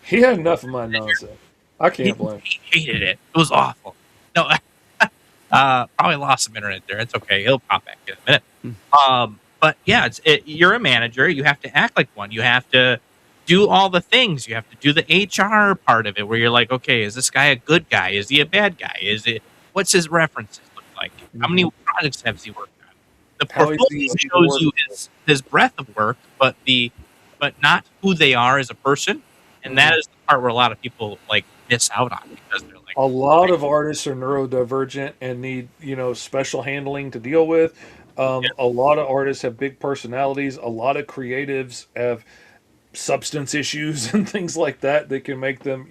He had enough of my nonsense. I he, can't blame. he hated it. It was awful. No, probably lost some internet there. It's okay. He'll pop back in a minute. But yeah, you're a manager. You have to act like one. You have to do all the things. You have to do the HR part of it, where you're like, okay, is this guy a good guy? Is he a bad guy? What's his references look like? How many projects has he worked on? The How is portfolio he shows you working? his breadth of work, but not who they are as a person. And that is the part where a lot of people like miss out on because they're like, A lot of artists are neurodivergent and need, special handling to deal with. yeah, A lot of artists have big personalities. A lot of creatives have substance issues and things like that that can make them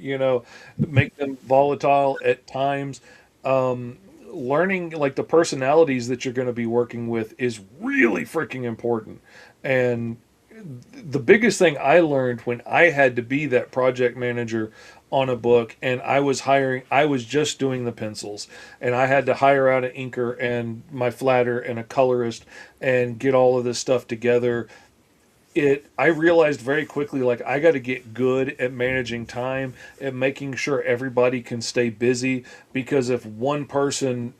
volatile at times. Learning like the personalities that you're going to be working with is really freaking important. And the biggest thing I learned when I had to be that project manager on a book and I was just doing the pencils and I had to hire out an inker and my flatter and a colorist and get all of this stuff together. I realized very quickly, like, I got to get good at managing time and making sure everybody can stay busy, because if one person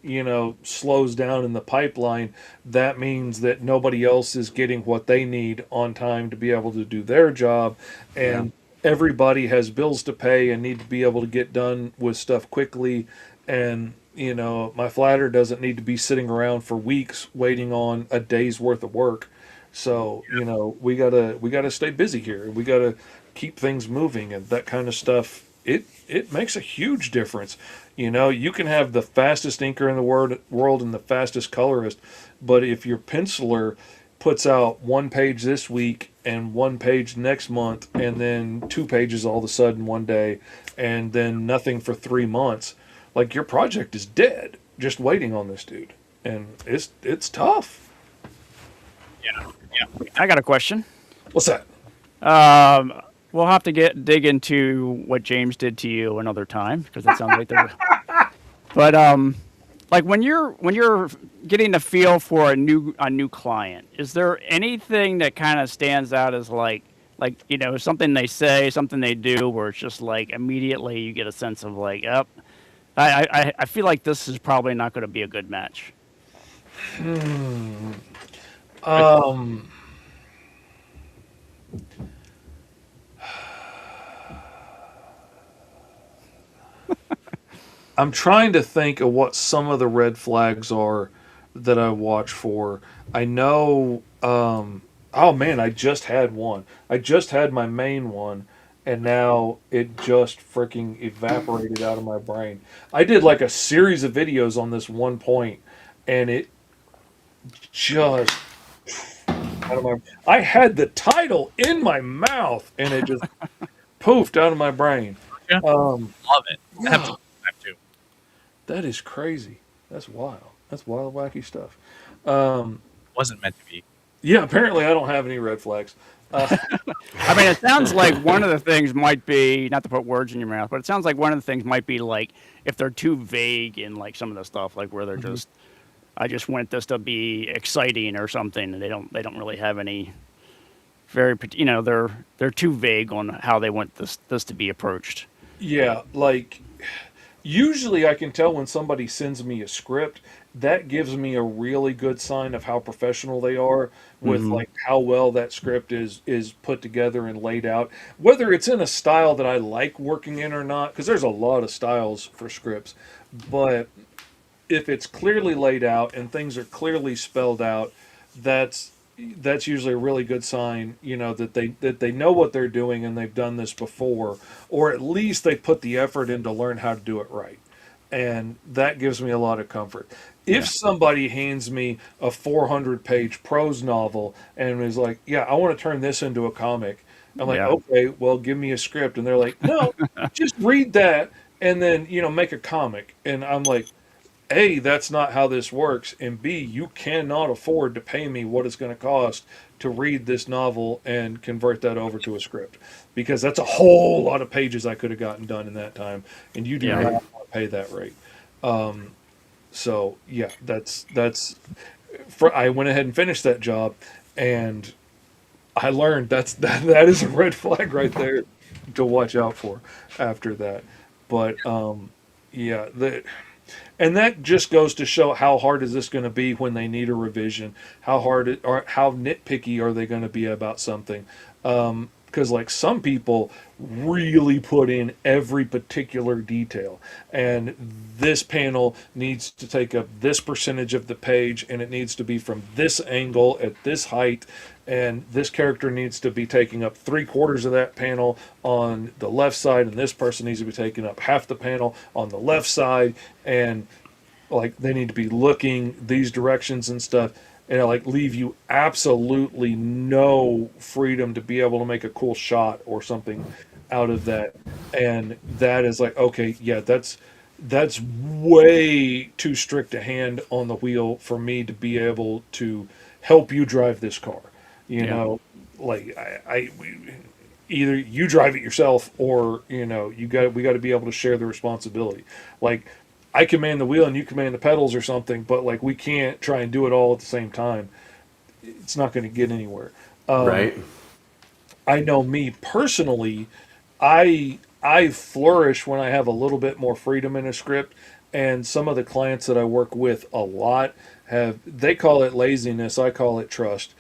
slows down in the pipeline, that means that nobody else is getting what they need on time to be able to do their job. And everybody has bills to pay and need to be able to get done with stuff quickly. And my flatter doesn't need to be sitting around for weeks waiting on a day's worth of work. So, we gotta stay busy here. We gotta keep things moving and that kind of stuff. It makes a huge difference. You can have the fastest inker in the world and the fastest colorist, but if your penciler puts out one page this week and one page next month, and then two pages all of a sudden one day, and then nothing for 3 months, like, your project is dead, just waiting on this dude, and it's tough. yeah. I got a question. What's that? We'll have to dig into what James did to you another time because that sounds like the. But like when you're getting a feel for a new client, is there anything that kind of stands out as like something they say, something they do, where it's just like immediately you get a sense of like, yep, I feel like this is probably not going to be a good match. Um, I'm trying to think of what some of the red flags are that I watch for. I know, oh man, I just had one. I just had my main one, and now it just freaking evaporated out of my brain. I did like a series of videos on this one point, and it just out of my. I had the title in my mouth, and it just poofed out of my brain. Gotcha. Um, Love it. I have to yeah, look at that too. that is crazy. That's wild. That's wild, wacky stuff. Um, Wasn't meant to be. yeah, apparently I don't have any red flags. Uh, I mean, it sounds like one of the things might be not to put words in your mouth, but it sounds like one of the things might be like if they're too vague in like some of the stuff, like where they're Mhm. just, I just want this to be exciting or something, and they don't really have any they're too vague on how they want this to be approached. Yeah, like usually I can tell when somebody sends me a script. That gives me a really good sign of how professional they are with Hmm. like how well that script is put together and laid out. Whether it's in a style that I like working in or not, because there's a lot of styles for scripts, but if it's clearly laid out and things are clearly spelled out, that's that's usually a really good sign, that they know what they're doing and they've done this before, or at least they put the effort in to learn how to do it right. And that gives me a lot of comfort. If Yeah. somebody hands me a 400-page prose novel and is like, "Yeah, I want to turn this into a comic," I'm like, Yeah. "Okay, well, give me a script." And they're like, "No, just read that and then make a comic." And I'm like, a, that's not how this works, and B, you cannot afford to pay me what it's going to cost to read this novel and convert that over to a script, because that's a whole lot of pages I could have gotten done in that time, and you do Yeah. not Right. want to pay that rate. Um, so yeah, that's for, I went ahead and finished that job, and I learned that is a red flag right there to watch out for after that. But yeah, and that just goes to show how hard is this going to be when they need a revision. How hard or how nitpicky are they going to be about something? Because like some people really put in every particular detail, and this panel needs to take up this percentage of the page, and it needs to be from this angle at this height, and this character needs to be taking up 3/4 of that panel on the left side, and this person needs to be taking up half the panel on the left side, and like they need to be looking these directions and stuff, and like leave you absolutely no freedom to be able to make a cool shot or something out of that. And that is like, okay, yeah, that's way too strict a hand on the wheel for me to be able to help you drive this car. you Yeah. know like either you drive it yourself, or we got to be able to share the responsibility. Like I command the wheel and you command the pedals or something, but like we can't try and do it all at the same time. It's not going to get anywhere. um, Right. I know me personally, I flourish when I have a little bit more freedom in a script, and some of the clients that I work with a lot they call it laziness, I call it trust.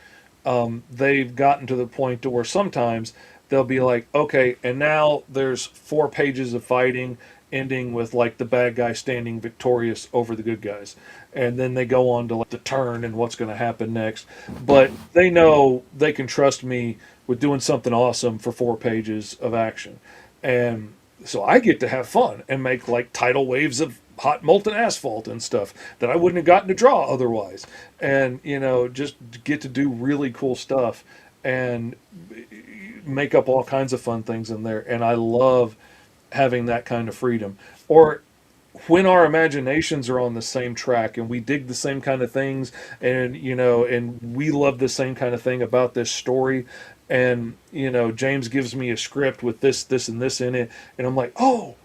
They've gotten to the point to where sometimes they'll be like, okay, and now there's 4 pages of fighting ending with like the bad guy standing victorious over the good guys, and then they go on to like the turn and what's going to happen next. But they know they can trust me with doing something awesome for 4 pages of action, and so I get to have fun and make like tidal waves of hot molten asphalt and stuff that I wouldn't have gotten to draw otherwise, and just get to do really cool stuff and make up all kinds of fun things in there. And I love having that kind of freedom. Or when our imaginations are on the same track and we dig the same kind of things, and and we love the same kind of thing about this story, and James gives me a script with this and this in it, and I'm like, oh,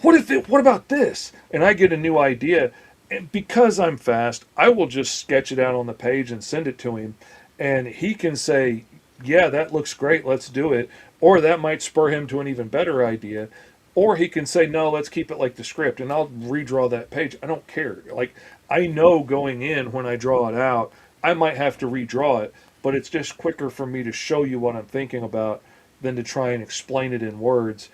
what about this? And I get a new idea, and because I'm fast, I will just sketch it out on the page and send it to him, and he can say, yeah, that looks great, let's do it. Or that might spur him to an even better idea. Or he can say, no, let's keep it like the script, and I'll redraw that page. I don't care. Like, I know going in when I draw it out, I might have to redraw it, but it's just quicker for me to show you what I'm thinking about than to try and explain it in words,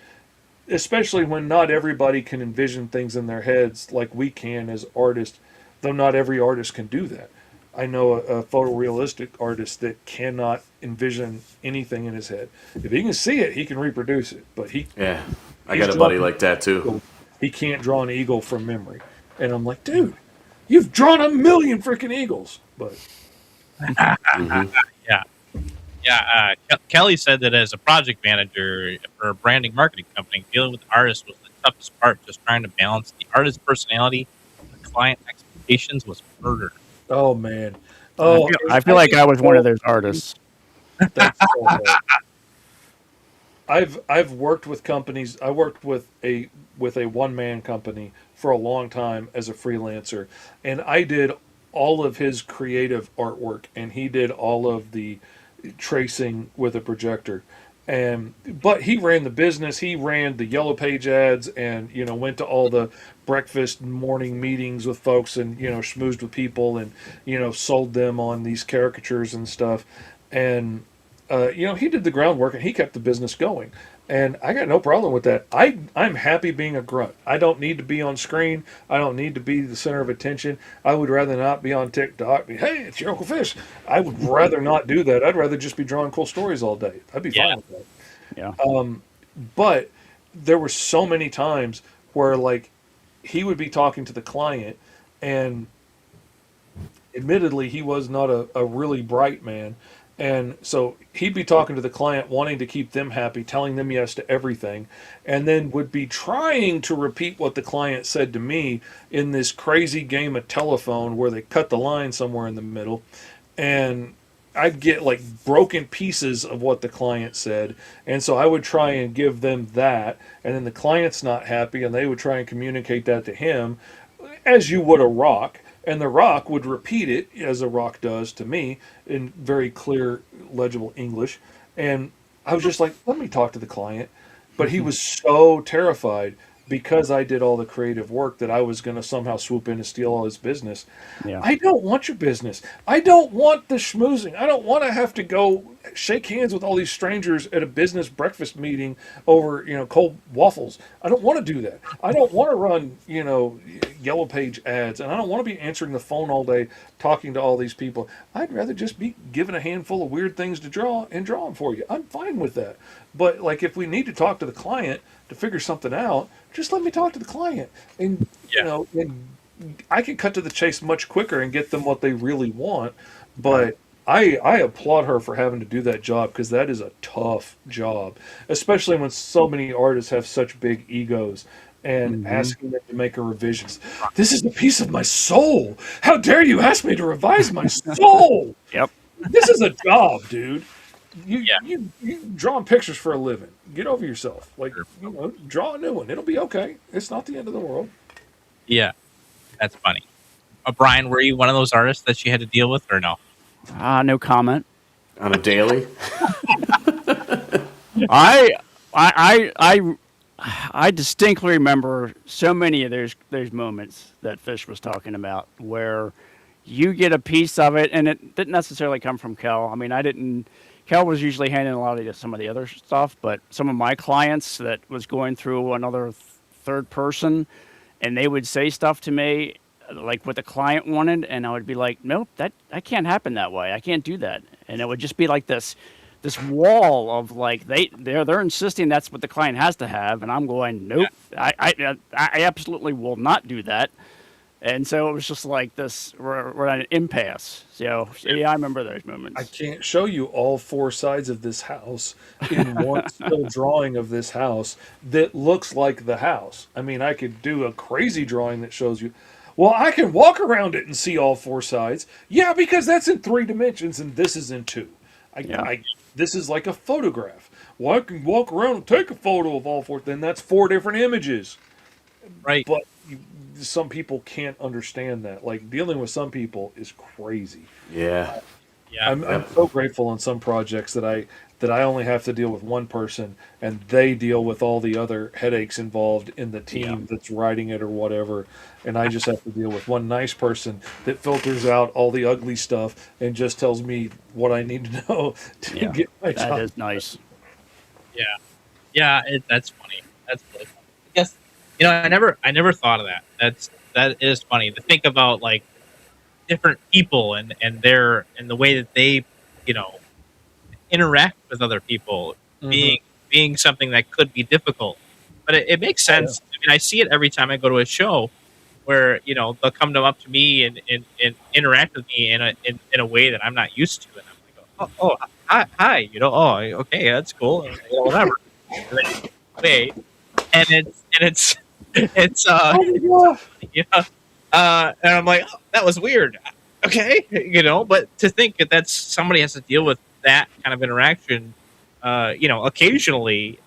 especially when not everybody can envision things in their heads like we can as artists, though not every artist can do that. I know a photorealistic artist that cannot envision anything in his head. If he can see it, he can reproduce it, but Yeah. I he's got a buddy drawing like that an too. eagle. He can't draw an eagle from memory. And I'm like, dude, you've drawn a million freaking eagles. But Hmm. Yeah. Yeah, Kelly said that as a project manager for a branding marketing company, dealing with artists was the toughest part. Just trying to balance the artist's personality and the client expectations was murder. Oh man. I Oh, feel, and I feel I like get I was one of so those artists. that's so hard. I've worked with companies. I worked with a one man company for a long time as a freelancer, and I did all of his creative artwork, and he did all of the tracing with a projector. And but he ran the business. He ran the yellow page ads, and went to all the breakfast morning meetings with folks, and schmoozed with people, and sold them on these caricatures and stuff. And he did the groundwork and he kept the business going. And I got no problem with that. I'm happy being a grunt. I don't need to be on screen. I don't need to be the center of attention. I would rather not be on TikTok. Hey, it's your Uncle Fish. I would rather not do that. I'd rather just be drawing cool stories all day. I'd be Yeah, fine with that. Yeah. But there were so many times where like he would be talking to the client, and admittedly he was not a really bright man, and so he'd be talking to the client wanting to keep them happy, telling them yes to everything, and then would be trying to repeat what the client said to me in this crazy game of telephone where they cut the line somewhere in the middle. And I'd get like broken pieces of what the client said, and so I would try and give them that, and then the client's not happy, and they would try and communicate that to him, as you would a rock, and the rock would repeat it as a rock does to me in very clear, legible English, and I was just like, let me talk to the client, but he was so terrified because I did all the creative work that I was going to somehow swoop in and steal all his business. Yeah. I don't want your business. I don't want the schmoozing. I don't want to have to go shake hands with all these strangers at a business breakfast meeting over, cold waffles. I don't want to do that. I don't want to run, yellow page ads, and I don't want to be answering the phone all day talking to all these people. I'd rather just be given a handful of weird things to draw and draw them for you. I'm fine with that. But like if we need to talk to the client to figure something out, just let me talk to the client, and and I can cut to the chase much quicker and get them what they really want. But I applaud her for having to do that job, because that is a tough job, especially when so many artists have such big egos, and asking them to make a revisions. This is a piece of my soul. How dare you ask me to revise my soul? Yep. This is a job, dude. You, yeah, you drawing pictures for a living. Get over yourself. Like, draw a new one. It'll be okay. It's not the end of the world. yeah. That's funny. Brian, were you one of those artists that you had to deal with, or no? No comment. On a daily? I, I, I, I distinctly remember so many of those moments that Fish was talking about, where you get a piece of it, and it didn't necessarily come from Kel. I mean, I didn't. Kel was usually handling a lot of some of the other stuff, but some of my clients that was going through another third person, and they would say stuff to me like what the client wanted, and I would be like, nope, that can't happen that way. I can't do that, and it would just be like this wall of like they're insisting that's what the client has to have, and I'm going, nope, I absolutely will not do that. And so it was just like this, we're at an impasse. So yeah, I remember those moments. I can't show you all four sides of this house in one still drawing of this house that looks like the house. I mean, I could do a crazy drawing that shows you. Well, I can walk around it and see all four sides. Yeah, because that's in 3 dimensions and this is in 2. Yeah. This is like a photograph. Well, I can walk around and take a photo of all 4. Then that's 4 different images. Right. But some people can't understand that. Like, dealing with some people is crazy. Yeah. Yeah. I'm so grateful on some projects that I only have to deal with one person, and they deal with all the other headaches involved in the team that's writing it or whatever, and I just have to deal with one nice person that filters out all the ugly stuff and just tells me what I need to know to get my job. That is nice. Yeah. Yeah. That's funny. That's really funny. I guess, I never thought of that. That is funny to think about, like, different people and the way that they, interact with other people being something that could be difficult. But it makes sense. I mean, I see it every time I go to a show where, they'll come up to me and interact with me in a way that I'm not used to. And I'm like, oh, hi, oh, okay, that's cool, whatever. And then you wait, and it's Oh my god! yeah, and I'm like, oh, that was weird. Okay, but to think that that's somebody has to deal with that kind of interaction, occasionally,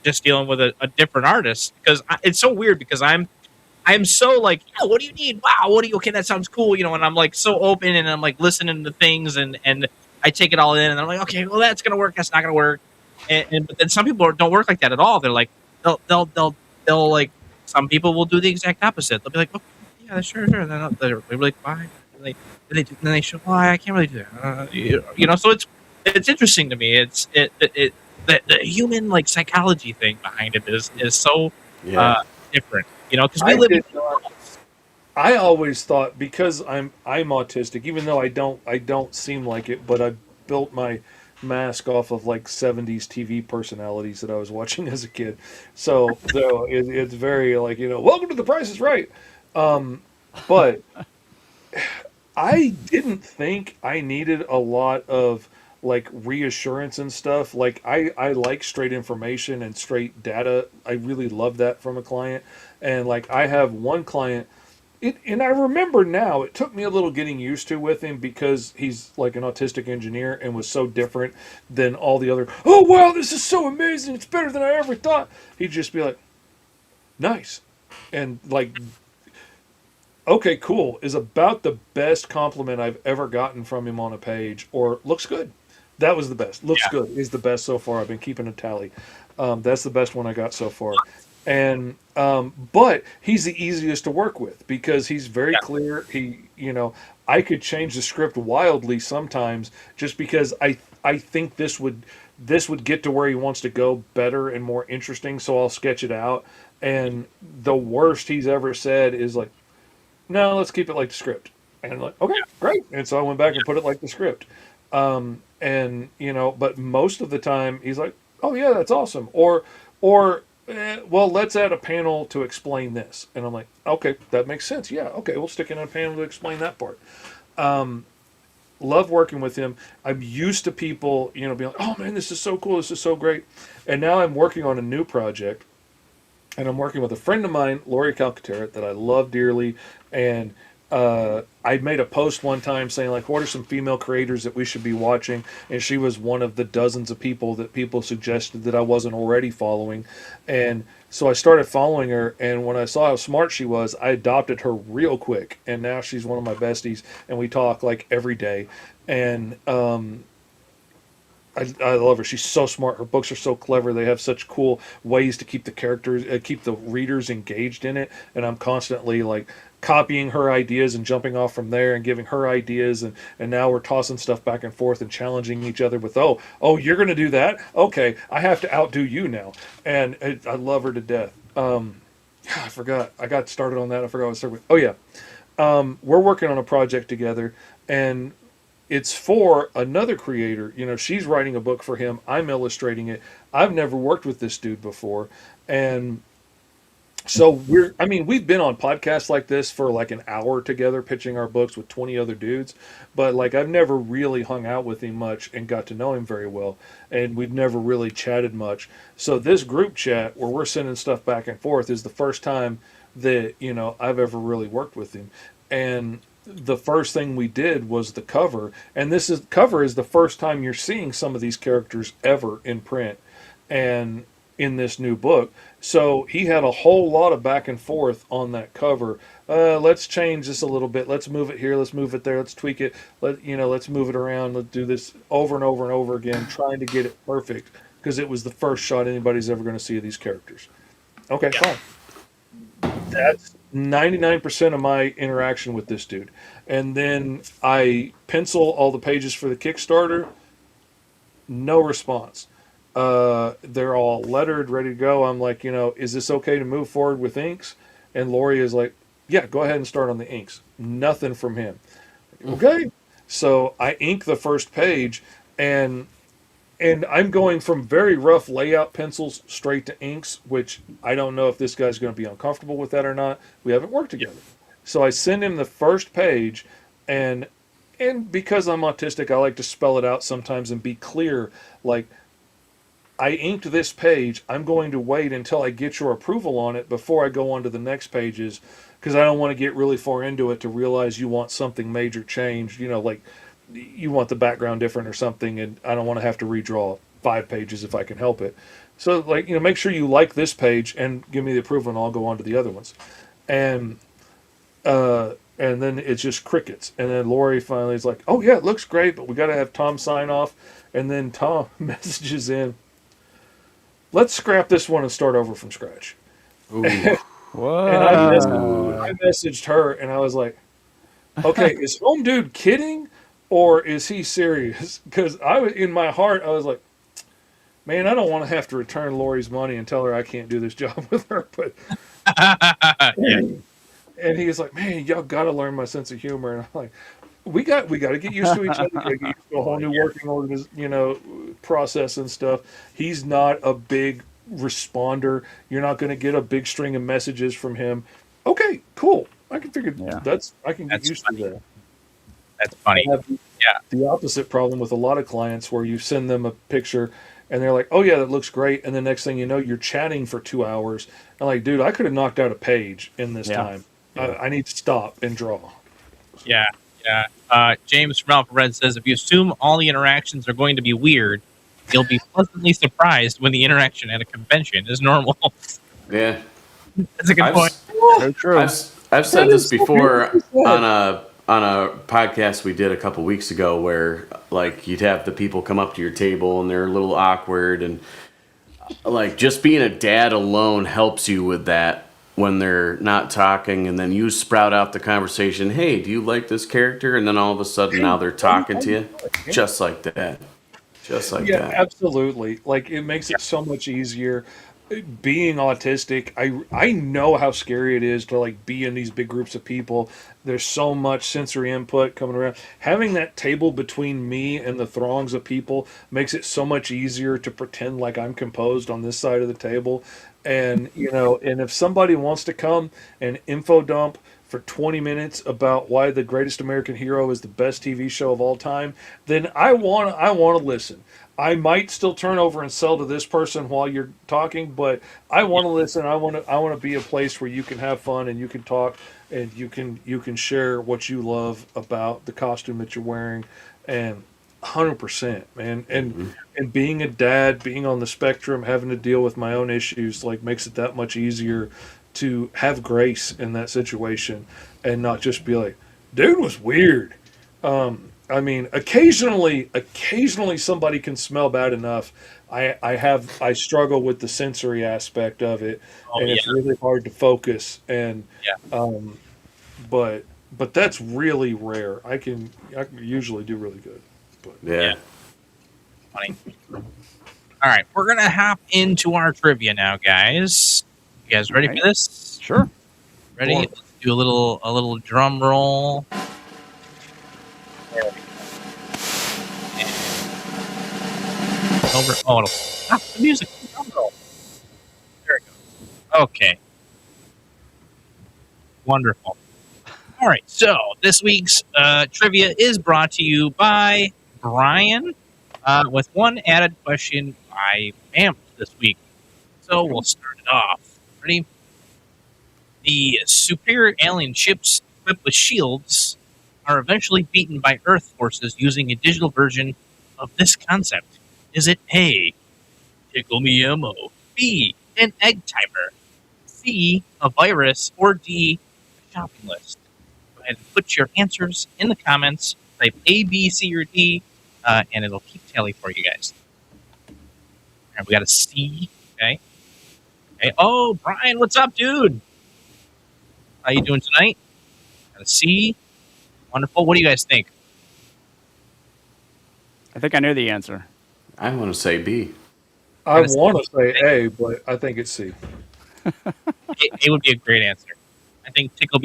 just dealing with a different artist because it's so weird because I'm so like, yeah, what do you need? Wow, what do you? Okay, that sounds cool, and I'm like so open and I'm like listening to things and I take it all in and I'm like, okay, well that's gonna work, that's not gonna work, and but then some people don't work like that at all. They're like, they'll like some people will do the exact opposite. They'll be like, okay, yeah, sure, and then they're like, why? Then they show, why I can't really do that. So it's interesting to me. The human like psychology thing behind it is so Yeah. different, because we I live in did not. I always thought because I'm autistic, even though I don't seem like it, but I built my mask off of like 70s TV personalities that I was watching as a kid. So though it's very like welcome to The Price is Right. But I didn't think I needed a lot of like reassurance and stuff. Like I like straight information and straight data. I really love that from a client. And like I have one client and I remember now, it took me a little getting used to with him because he's like an autistic engineer and was so different than all the other, oh, wow, this is so amazing. It's better than I ever thought. He'd just be like, nice. And like, okay, cool is about the best compliment I've ever gotten from him on a page, or looks good. That was the best. Looks yeah, good is the best so far. I've been keeping a tally. That's the best one I got so far. And but he's the easiest to work with because he's very yeah, clear. I could change the script wildly sometimes just because I think this would get to where he wants to go better and more interesting. So I'll sketch it out. And the worst he's ever said is like, no, let's keep it like the script. And I'm like, okay, great. And so I went back and put it like the script. But most of the time he's like, oh yeah, that's awesome. Well, let's add a panel to explain this. And I'm like, okay, that makes sense. Yeah, okay, we'll stick in a panel to explain that part. Love working with him. I'm used to people, being like, oh man, this is so cool. This is so great. And now I'm working on a new project and I'm working with a friend of mine, Lori Calcaterra, that I love dearly. And I made a post one time saying, like, what are some female creators that we should be watching? And she was one of the dozens of people that people suggested that I wasn't already following. And so I started following her. And when I saw how smart she was, I adopted her real quick. And now she's one of my besties. And we talk like every day. And I love her. She's so smart. Her books are so clever. They have such cool ways to keep the characters, keep the readers engaged in it. And I'm constantly like copying her ideas and jumping off from there and giving her ideas. And now we're tossing stuff back and forth and challenging each other with, oh, you're going to do that? Okay, I have to outdo you now. And I love her to death. I forgot. I got started on that. I forgot what I started with. Oh, yeah. We're working on a project together. And it's for another creator. She's writing a book for him. I'm illustrating it. I've never worked with this dude before. And so we've been on podcasts like this for like an hour together, pitching our books with 20 other dudes. But like, I've never really hung out with him much and got to know him very well. And we've never really chatted much. So this group chat where we're sending stuff back and forth is the first time that, I've ever really worked with him. And the first thing we did was the cover, and cover is the first time you're seeing some of these characters ever in print and in this new book. So he had a whole lot of back and forth on that cover. Let's change this a little bit. Let's move it here. Let's move it there. Let's tweak it. Let's move it around. Let's do this over and over and over again, trying to get it perfect because it was the first shot anybody's ever going to see of these characters. Okay, yeah. fine. That's 99% of my interaction with this dude. And then I pencil all the pages for the Kickstarter. No response. They're all lettered, ready to go. I'm like, is this okay to move forward with inks? And Lori is like, yeah, go ahead and start on the inks. Nothing from him. Okay. So I ink the first page and I'm going from very rough layout pencils straight to inks, which I don't know if this guy's going to be uncomfortable with that or not. We haven't worked together. So I send him the first page, and and because I'm autistic, I like to spell it out sometimes and be clear. Like, I inked this page. I'm going to wait until I get your approval on it before I go on to the next pages, because I don't want to get really far into it to realize you want something major changed. Like you want the background different or something, and I don't want to have to redraw 5 pages if I can help it. So, like, make sure you like this page and give me the approval, and I'll go on to the other ones. And then it's just crickets. And then Lori finally is like, "Oh yeah, it looks great, but we got to have Tom sign off." And then Tom messages in, "Let's scrap this one and start over from scratch." Ooh. And I messaged her, and I was like, "Okay, is Home Dude kidding, or is he serious?" Because in my heart, I was like, "Man, I don't want to have to return Lori's money and tell her I can't do this job with her." But Yeah. and he's like, "Man, y'all got to learn my sense of humor." And I'm like, we got to get used to each other. We got to get used to a whole new working process and stuff. He's not a big responder. You're not going to get a big string of messages from him. Okay, cool. I can figure I can get used to that. That's funny. I have the opposite problem with a lot of clients, where you send them a picture and they're like, "Oh yeah, that looks great," and the next thing you know, you're chatting for 2 hours. And like, dude, I could have knocked out a page in this time. I need to stop and draw. Yeah. James from Alpha Red says, if you assume all the interactions are going to be weird, you'll be pleasantly surprised when the interaction at a convention is normal. Yeah. That's a good point. Very true. I've said this before on a podcast we did a couple weeks ago, where like you'd have the people come up to your table and they're a little awkward, and like just being a dad alone helps you with that when they're not talking, and then you sprout out the conversation. "Hey, do you like this character?" And then all of a sudden now they're talking to you just like that. Just like that. Absolutely. Like, it makes it so much easier. Being autistic, I know how scary it is to like be in these big groups of people. There's so much sensory input coming around. Having that table between me and the throngs of people makes it so much easier to pretend like I'm composed on this side of the table. And and if somebody wants to come and info dump for 20 minutes about why The Greatest American Hero is the best TV show of all time, then I want to listen. I might still turn over and sell to this person while you're talking, but I want to listen. I want to be a place where you can have fun and you can talk and you can share what you love about the costume that you're wearing. And 100%, man. And being a dad, being on the spectrum, having to deal with my own issues, like, makes it that much easier to have grace in that situation and not just be like, "Dude was weird." I mean, occasionally somebody can smell bad enough. I struggle with the sensory aspect of it, and it's really hard to focus. And but that's really rare. I can usually do really good. But Yeah. Funny. All right, we're gonna hop into our trivia now, guys. You guys ready for this? Sure. Ready? Let's do a little drum roll. There we go. And the music. Drum roll. There it goes. Okay. Wonderful. All right, so this week's trivia is brought to you by Brian, with one added question by Vamp this week. So we'll start it off. Ready? The superior alien ships equipped with shields are eventually beaten by Earth forces using a digital version of this concept. Is it A, Tickle Me Ammo, B, an egg timer, C, a virus, or D, a shopping list? Go ahead and put your answers in the comments. Type A, B, C, or D, and it'll keep tally for you guys. All right, we got a C. Okay. Oh, Brian, what's up, dude? How you doing tonight? Got a C. Wonderful. What do you guys think? I think I know the answer. I want to say B. I want to say A, but I think it's C. A would be a great answer. I think Tickle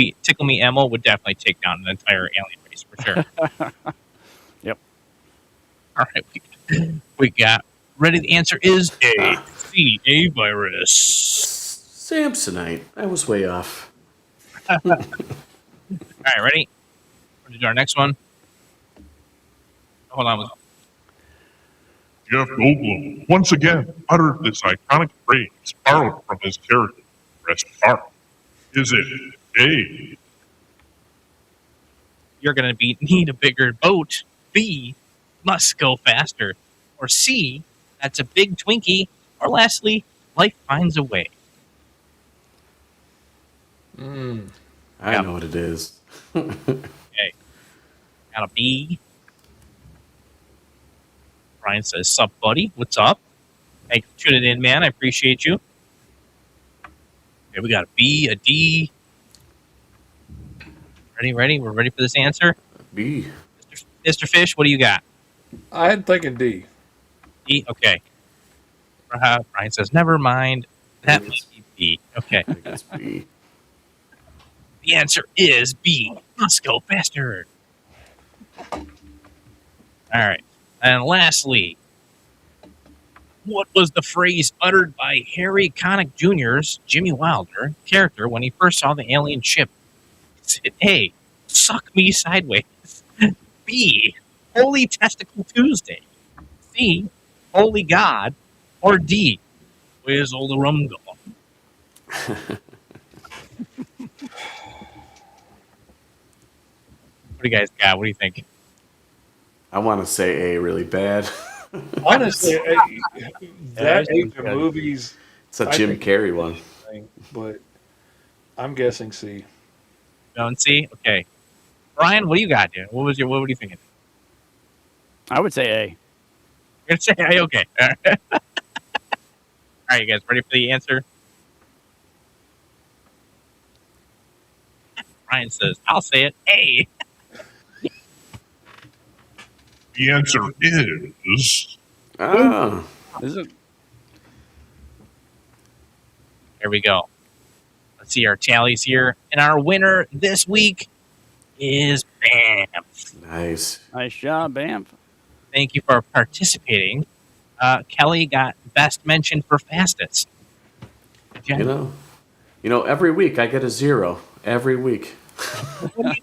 Me Ammo would definitely take down an entire alien race for sure. Yep. All right, we got ready. The answer is A. C, a virus. Samsonite. I was way off. All right, ready? Ready to do our next one? Hold on. Jeff Goldblum once again uttered this iconic phrase borrowed from his character, Jurassic Park. Is it A, You're going to need a bigger boat. B, must go faster. Or C, that's a big Twinkie. Or lastly, life finds a way. I know what it is. Okay. Got a B. Brian says, sup, buddy? What's up? Thank you for tuning in, man. I appreciate you. Okay, we got a B, a D. Ready? We're ready for this answer? B. Mr. Fish, what do you got? I had thinking D. D? Okay. Brian says, never mind. That might be B. Okay. I guess B. The answer is B. Must go faster. All right. And lastly, what was the phrase uttered by Harry Connick Jr.'s Jimmy Wilder character when he first saw the alien ship? Is it A, suck me sideways? B, Holy Testicle Tuesday? C, Holy God? Or D, where's all the rum gone? What do you guys got? What do you think? I want to say A really bad. Honestly, that age of movies, It's a I Jim think- Carrey one. but I'm guessing C. Don't see? Okay. Brian, what do you got, dude? What were you thinking? I would say A. You're gonna say A? Okay. All right, you guys ready for the answer? Brian says, I'll say it. A. the answer is Ah, Is it? There we go. Let's see our tallies here. And our winner this week is Bam. nice. Nice job, Bamf. Thank you for participating. Kelly got best mention for fastest. Jen, You know, every week I get a 0. Every week. what are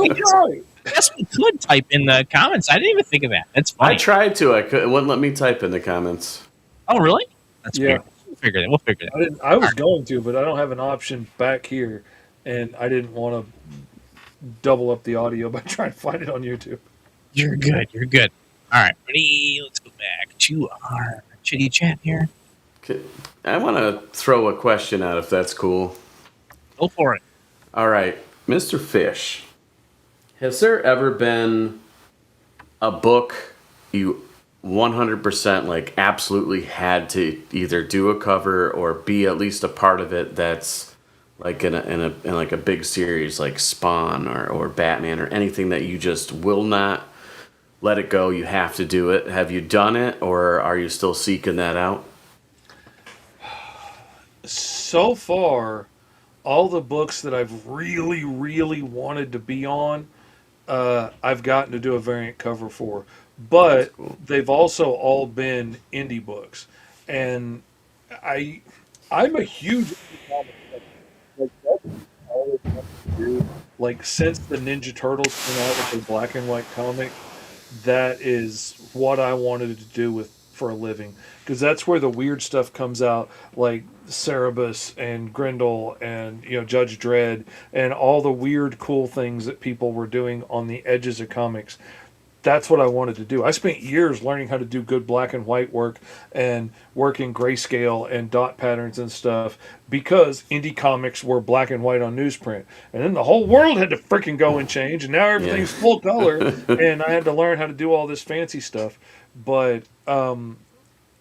you doing? I guess we could type in the comments. I didn't even think of that. That's funny. I tried to. I couldn't. It wouldn't let me type in the comments. Oh, really? That's Yeah. weird. We'll figure that. I was going to, but I don't have an option back here, and I didn't want to double up the audio by trying to find it on YouTube. You're good. All right, ready? Let's go back to our chitty chat here. Okay. I want to throw a question out if that's cool. Go for it. All right, Mr. Fish, has there ever been a book you 100% like absolutely had to either do a cover or be at least a part of it that's like in like a big series like Spawn or Batman or anything that you just will not let it go, you have to do it? Have you done it, or are you still seeking that out? So far, all the books that I've really, really wanted to be on, I've gotten to do a variant cover for. But cool. they've also all been indie books, and I'm a huge like that's always wanted to do. Like since the Ninja Turtles came out with a black and white comic, that is what I wanted to do with for a living, because that's where the weird stuff comes out, like Cerebus and Grendel and Judge Dredd and all the weird cool things that people were doing on the edges of comics. That's what I wanted to do. I spent years learning how to do good black and white work and working grayscale and dot patterns and stuff because indie comics were black and white on newsprint. And then the whole world had to freaking go and change, and now everything's full color, and I had to learn how to do all this fancy stuff. But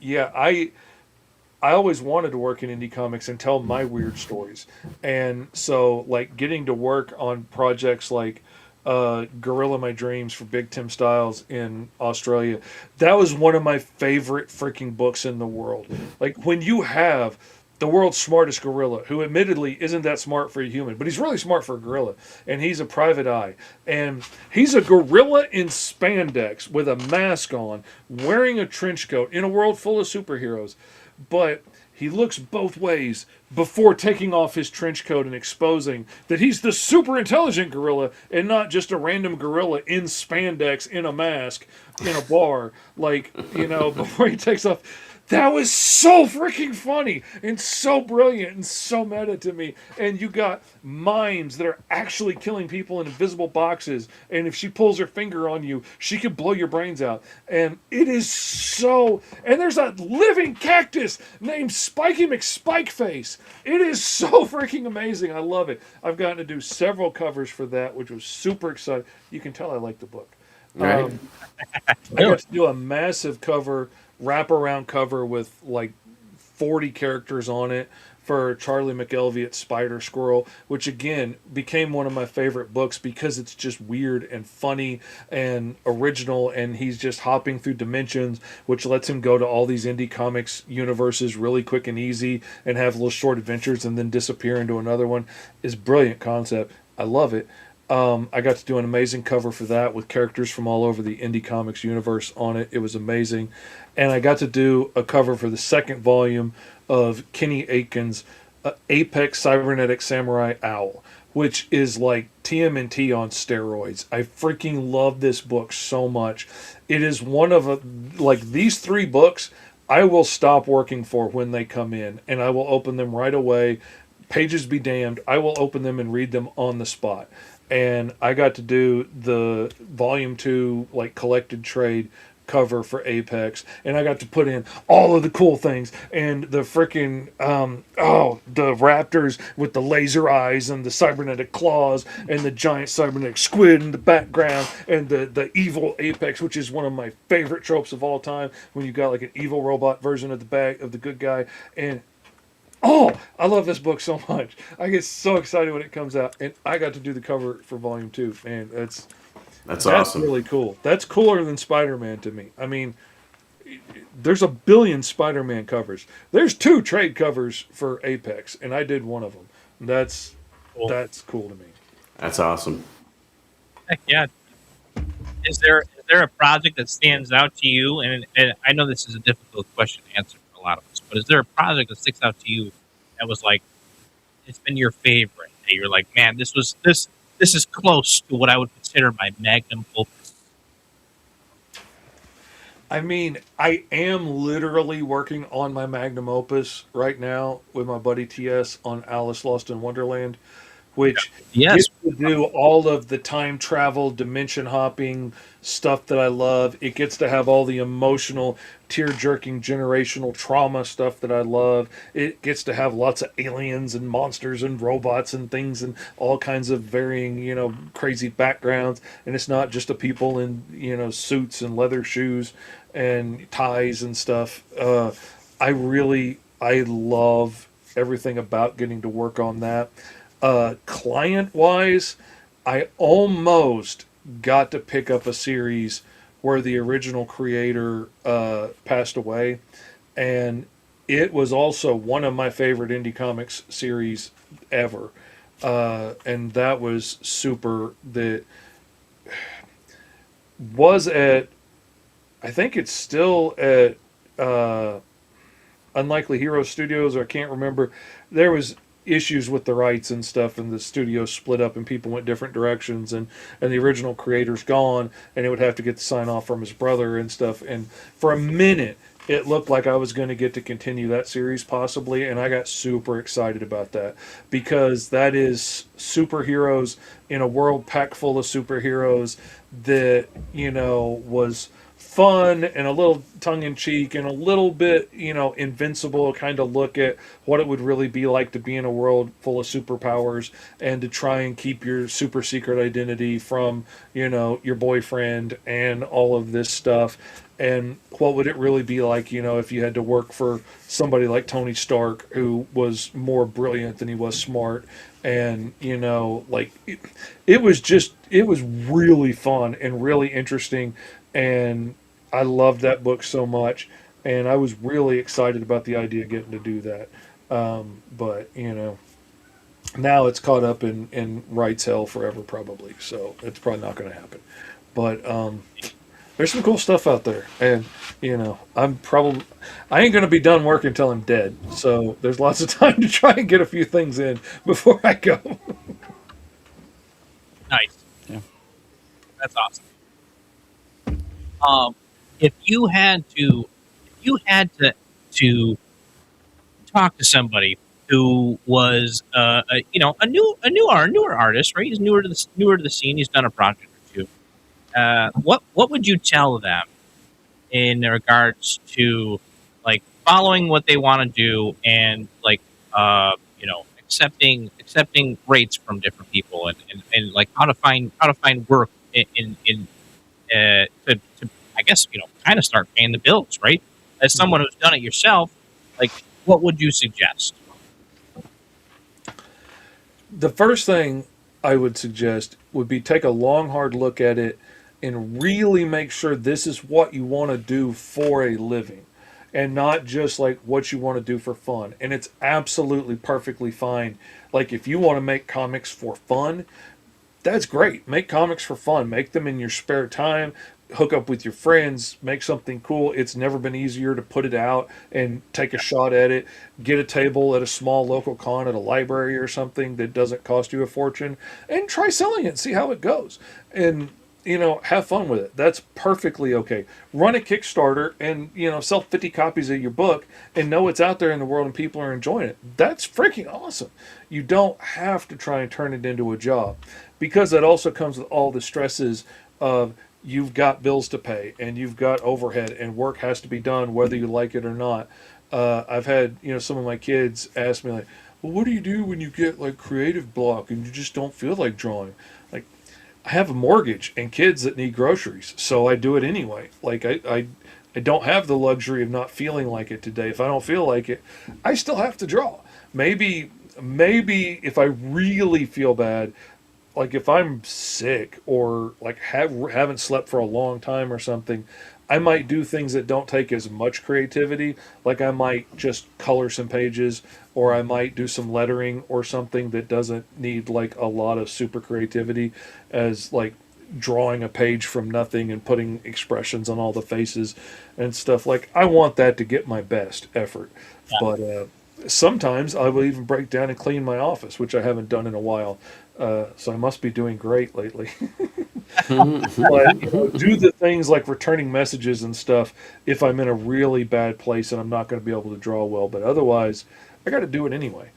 yeah, I always wanted to work in indie comics and tell my weird stories. And so like getting to work on projects like Gorilla My Dreams for Big Tim Styles in Australia, that was one of my favorite freaking books in the world. Like when you have the world's smartest gorilla, who admittedly isn't that smart for a human, but he's really smart for a gorilla, and he's a private eye, and he's a gorilla in spandex with a mask on, wearing a trench coat in a world full of superheroes, but he looks both ways before taking off his trench coat and exposing that he's the super intelligent gorilla and not just a random gorilla in spandex in a mask in a bar. Like, before he takes off. That was so freaking funny and so brilliant and so meta to me. And you got mimes that are actually killing people in invisible boxes. And if she pulls her finger on you, she could blow your brains out. And it is so. And there's a living cactus named Spiky McSpikeface. It is so freaking amazing. I love it. I've gotten to do several covers for that, which was super exciting. You can tell I like the book. Right. I got to do a massive wraparound cover with like 40 characters on it for Charlie McElvey Spider Squirrel, which again became one of my favorite books because it's just weird and funny and original, and he's just hopping through dimensions, which lets him go to all these indie comics universes really quick and easy and have little short adventures and then disappear into another one. Is brilliant concept. I love it. I got to do an amazing cover for that with characters from all over the indie comics universe on it. It was amazing. And I got to do a cover for the second volume of Kenny Aiken's Apex Cybernetic Samurai Owl, which is like TMNT on steroids. I freaking love this book so much. It is one of, like, these three books I will stop working for when they come in, and I will open them right away. Pages be damned. I will open them and read them on the spot. And I got to do the volume 2 like collected trade cover for Apex, and I got to put in all of the cool things and the freaking the raptors with the laser eyes and the cybernetic claws and the giant cybernetic squid in the background and the evil Apex, which is one of my favorite tropes of all time, when you got like an evil robot version of the good guy. And I love this book so much. I get so excited when it comes out. And I got to do the cover for volume 2. Man, that's awesome. Really cool. That's cooler than Spider-Man to me. I mean, there's a billion Spider-Man covers. There's 2 trade covers for Apex, and I did one of them. That's cool to me. That's awesome. Heck yeah. Is there a project that stands out to you? And I know this is a difficult question to answer for a lot of us, but is there a project that sticks out to you that was like, it's been your favorite, that you're like, man, this is close to what I would consider my magnum opus? I mean, I am literally working on my magnum opus right now with my buddy TS on Alice Lost in Wonderland, which gets to do all of the time travel, dimension hopping stuff that I love. It gets to have all the emotional, tear-jerking, generational trauma stuff that I love. It gets to have lots of aliens and monsters and robots and things and all kinds of varying, crazy backgrounds. And it's not just the people in, suits and leather shoes and ties and stuff. I love everything about getting to work on that. Client-wise, I almost got to pick up a series where the original creator passed away, and it was also one of my favorite indie comics series ever. And that was super. That was at, I think it's still at Unlikely Hero Studios, or I can't remember. There was issues with the rights and stuff, and the studio split up and people went different directions, and the original creator's gone, and it would have to get the sign off from his brother and stuff. And for a minute it looked like I was going to get to continue that series possibly, and I got super excited about that, because that is superheroes in a world packed full of superheroes that was fun and a little tongue-in-cheek and a little bit, invincible kind of look at what it would really be like to be in a world full of superpowers and to try and keep your super secret identity from, your boyfriend and all of this stuff. And what would it really be like, if you had to work for somebody like Tony Stark, who was more brilliant than he was smart. And, it was really fun and really interesting. And I loved that book so much, and I was really excited about the idea of getting to do that. But now it's caught up in rights hell forever probably, so it's probably not going to happen. But there's some cool stuff out there, and I ain't gonna be done working until I'm dead. So there's lots of time to try and get a few things in before I go. Nice. Yeah. That's awesome. If you had to talk to somebody who was a newer artist, right? He's newer to the scene. He's done a project or two. What would you tell them in regards to like following what they want to do and like accepting rates from different people and like how to find work in to I guess kind of start paying the bills, right? As someone who's done it yourself, like what would you suggest? The first thing I would suggest would be take a long, hard look at it and really make sure this is what you want to do for a living and not just like what you want to do for fun. And it's absolutely perfectly fine. Like if you want to make comics for fun, that's great. Make comics for fun. Make them in your spare time. Hook up with your friends. Make something cool. It's never been easier to put it out and take a shot at it. Get a table at a small local con at a library or something that doesn't cost you a fortune and try selling it and see how it goes. And have fun with it. That's perfectly okay. Run a Kickstarter and, sell 50 copies of your book and know it's out there in the world and people are enjoying it. That's freaking awesome. You don't have to try and turn it into a job because that also comes with all the stresses of you've got bills to pay and you've got overhead and work has to be done whether you like it or not. I've had, some of my kids ask me like, well, what do you do when you get like creative block and you just don't feel like drawing? Like, I have a mortgage and kids that need groceries, so I do it anyway. Like I don't have the luxury of not feeling like it today. If I don't feel like it, I still have to draw. Maybe if I really feel bad, like if I'm sick or like haven't slept for a long time or something, I might do things that don't take as much creativity. Like I might just color some pages or I might do some lettering or something that doesn't need like a lot of super creativity as like drawing a page from nothing and putting expressions on all the faces and stuff. Like I want that to get my best effort. Yeah. But sometimes I will even break down and clean my office, which I haven't done in a while. So I must be doing great lately. But do the things like returning messages and stuff if I'm in a really bad place and I'm not going to be able to draw well. But otherwise, I got to do it anyway.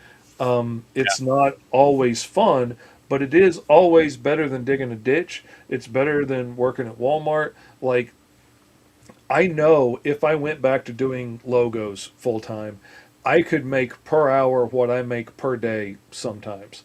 It's not always fun, but it is always better than digging a ditch. It's better than working at Walmart. Like, I know if I went back to doing logos full time, I could make per hour what I make per day sometimes.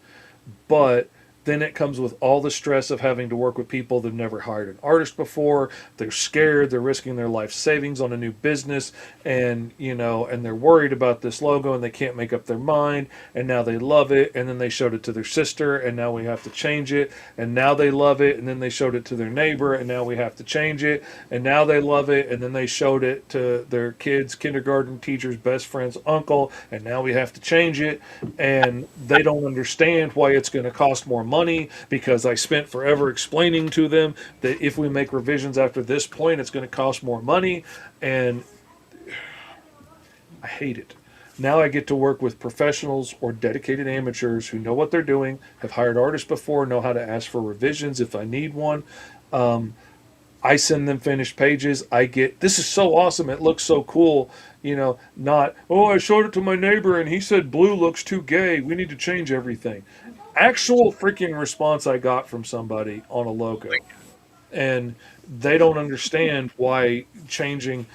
But then it comes with all the stress of having to work with people that've never hired an artist before. They're scared. They're risking their life savings on a new business, and and they're worried about this logo, and they can't make up their mind. And now they love it, and then they showed it to their sister, and now we have to change it. And now they love it, and then they showed it to their neighbor, and now we have to change it. And now they love it, and then they showed it to their kids' kindergarten teacher's best friend's uncle, and now we have to change it. And they don't understand why it's going to cost more money because I spent forever explaining to them that if we make revisions after this point, it's going to cost more money. And I hate it. Now I get to work with professionals or dedicated amateurs who know what they're doing, have hired artists before, know how to ask for revisions if I need one. I send them finished pages. I get, this is so awesome. It looks so cool. Not, oh, I showed it to my neighbor and he said blue looks too gay. We need to change everything. Actual freaking response I got from somebody on a logo. And they don't understand why changing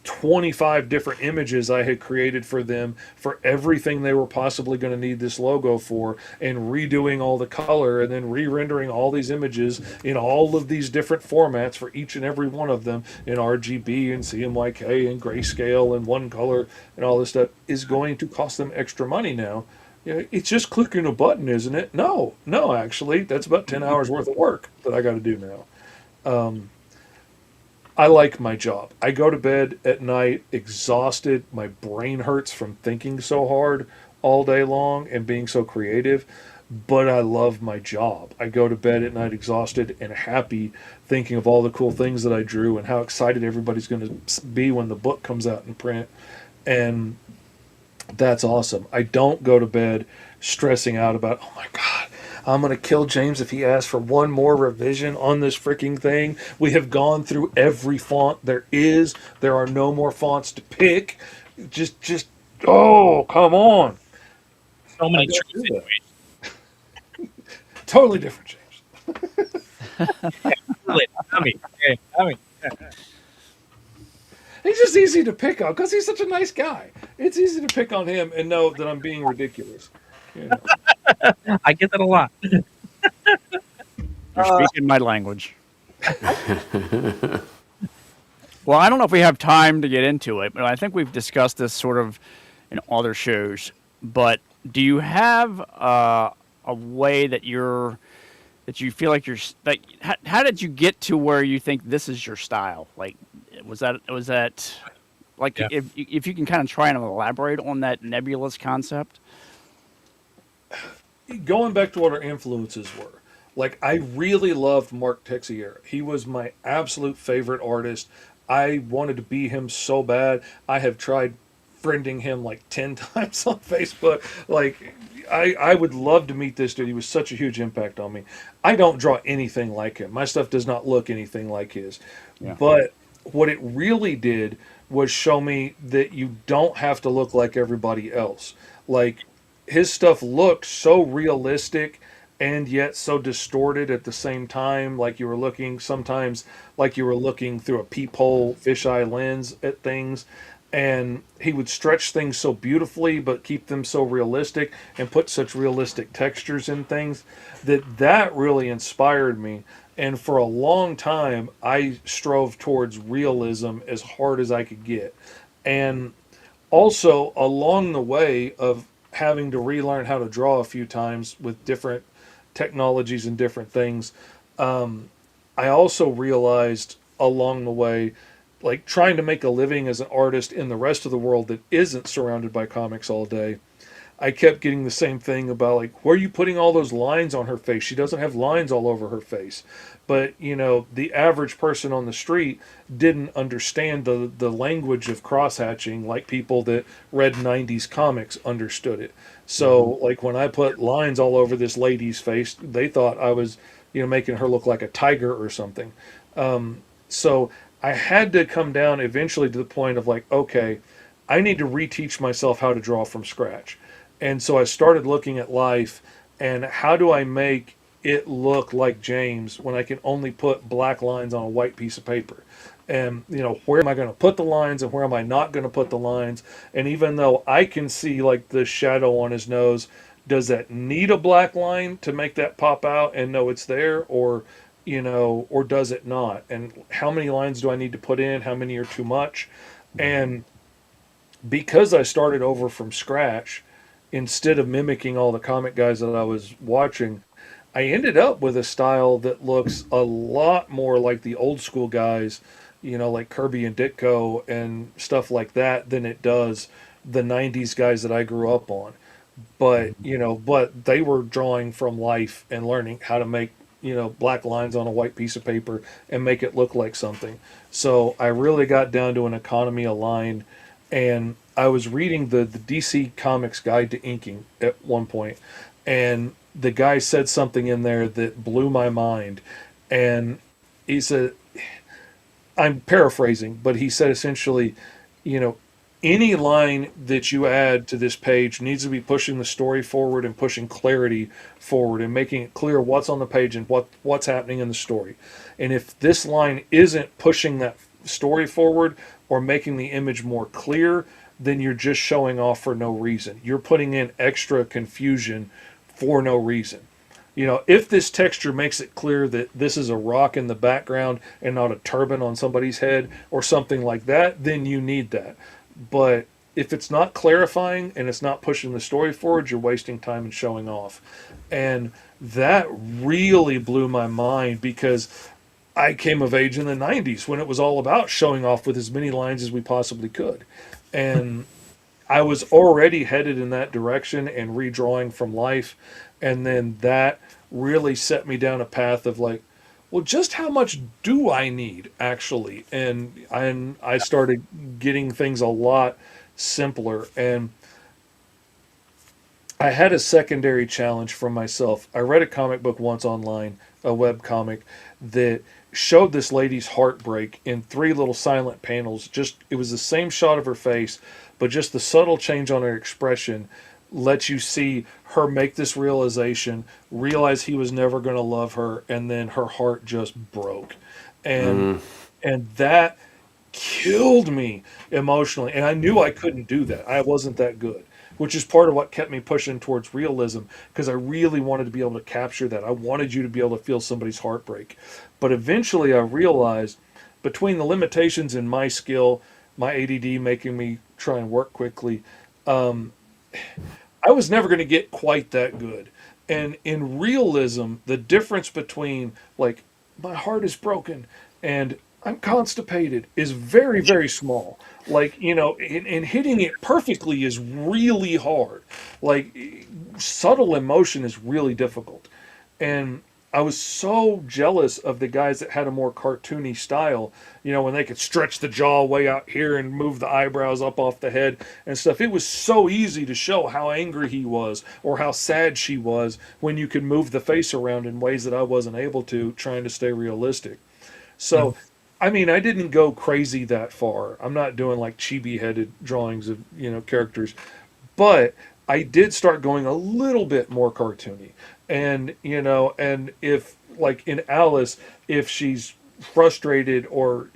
25 different images I had created for them for everything they were possibly going to need this logo for, and redoing all the color and then re-rendering all these images in all of these different formats for each and every one of them in RGB and CMYK and grayscale and one color and all this stuff is going to cost them extra money now. It's just clicking a button, isn't it? No, actually, that's about 10 hours worth of work that I got to do now. I like my job. I go to bed at night exhausted. My brain hurts from thinking so hard all day long and being so creative. but I love my job. I go to bed at night exhausted and happy, thinking of all the cool things that I drew and how excited everybody's going to be when the book comes out in print. And that's awesome. I don't go to bed stressing out about, oh my God, I'm going to kill James if he asks for one more revision on this freaking thing. We have gone through every font there is. There are no more fonts to pick. Oh, come on. So I many don't true do that. situations. Totally different, James. I mean, He's just easy to pick on because he's such a nice guy. It's easy to pick on him and know that I'm being ridiculous. You know. I get that a lot. You're speaking my language. Well, I don't know if we have time to get into it, but I think we've discussed this sort of in other shows. But do you have a way that you feel like like how did you get to where you think this is your style? Like was that like Yeah. if you can kind of try and elaborate on that nebulous concept? Going back to what our influences were, like I really loved Mark Texiera. He was my absolute favorite artist. I wanted to be him so bad. I have tried friending him like 10 times on Facebook. Like I would love to meet this dude. He was such a huge impact on me. I don't draw anything like him. My stuff does not look anything like his. Yeah. But what it really did was show me that you don't have to look like everybody else. Like his stuff looked so realistic and yet so distorted at the same time, like you were looking sometimes like you were looking through a peephole fisheye lens at things. And he would stretch things so beautifully but keep them so realistic and put such realistic textures in things that really inspired me. And for a long time I strove towards realism as hard as I could get. And also along the way of having to relearn how to draw a few times with different technologies and different things, I also realized along the way, like trying to make a living as an artist in the rest of the world that isn't surrounded by comics all day, I kept getting the same thing about like, where are you putting all those lines on her face? She doesn't have lines all over her face. But, you know, the average person on the street didn't understand the language of crosshatching like people that read 90s comics understood it. So, like, when I put lines all over this lady's face, they thought I was, you know, making her look like a tiger or something. So I had to come down eventually to the point of like, okay, I need to reteach myself how to draw from scratch. And so I started looking at life and how do I make it look like James when I can only put black lines on a white piece of paper? And, you know, where am I going to put the lines and where am I not going to put the lines? And even though I can see like the shadow on his nose, does that need a black line to make that pop out and know it's there? Or, you know, or does it not? And how many lines do I need to put in? How many are too much? And because I started over from scratch, instead of mimicking all the comic guys that I was watching, I ended up with a style that looks a lot more like the old school guys, you know, like Kirby and Ditko and stuff like that than it does the 90s guys that I grew up on. But, you know, but they were drawing from life and learning how to make, you know, black lines on a white piece of paper and make it look like something. So I really got down to an economy of line, and I was reading the DC Comics Guide to Inking at one point, and the guy said something in there that blew my mind. And he said, I'm paraphrasing, but he said essentially, you know, any line that you add to this page needs to be pushing the story forward and pushing clarity forward and making it clear what's on the page and what's happening in the story. And if this line isn't pushing that story forward or making the image more clear, then you're just showing off for no reason. You're putting in extra confusion for no reason. You know, if this texture makes it clear that this is a rock in the background and not a turban on somebody's head or something like that, then you need that. But if it's not clarifying and it's not pushing the story forward, you're wasting time and showing off. And that really blew my mind because I came of age in the 90s when it was all about showing off with as many lines as we possibly could. And I was already headed in that direction and redrawing from life. And then that really set me down a path of like, well, just how much do I need actually? And I started getting things a lot simpler. And I had a secondary challenge for myself. I read a comic book once online, a web comic that showed this lady's heartbreak in three little silent panels. Just it was the same shot of her face, but just the subtle change on her expression lets you see her make this realization, realize he was never going to love her, and then her heart just broke. And and that killed me emotionally. And I knew I couldn't do that. I wasn't that good, which is part of what kept me pushing towards realism because I really wanted to be able to capture that. I wanted you to be able to feel somebody's heartbreak. But eventually I realized between the limitations in my skill, my ADD making me try and work quickly, I was never going to get quite that good. And in realism, the difference between like my heart is broken and I'm constipated is very, very small. Like, and hitting it perfectly is really hard. Like, subtle emotion is really difficult. And I was so jealous of the guys that had a more cartoony style, when they could stretch the jaw way out here and move the eyebrows up off the head and stuff. It was so easy to show how angry he was or how sad she was when you could move the face around in ways that I wasn't able to, trying to stay realistic. So, I mean, I didn't go crazy that far. I'm not doing like chibi-headed drawings of, characters, but I did start going a little bit more cartoony. And, and if like in Alice, if she's frustrated or,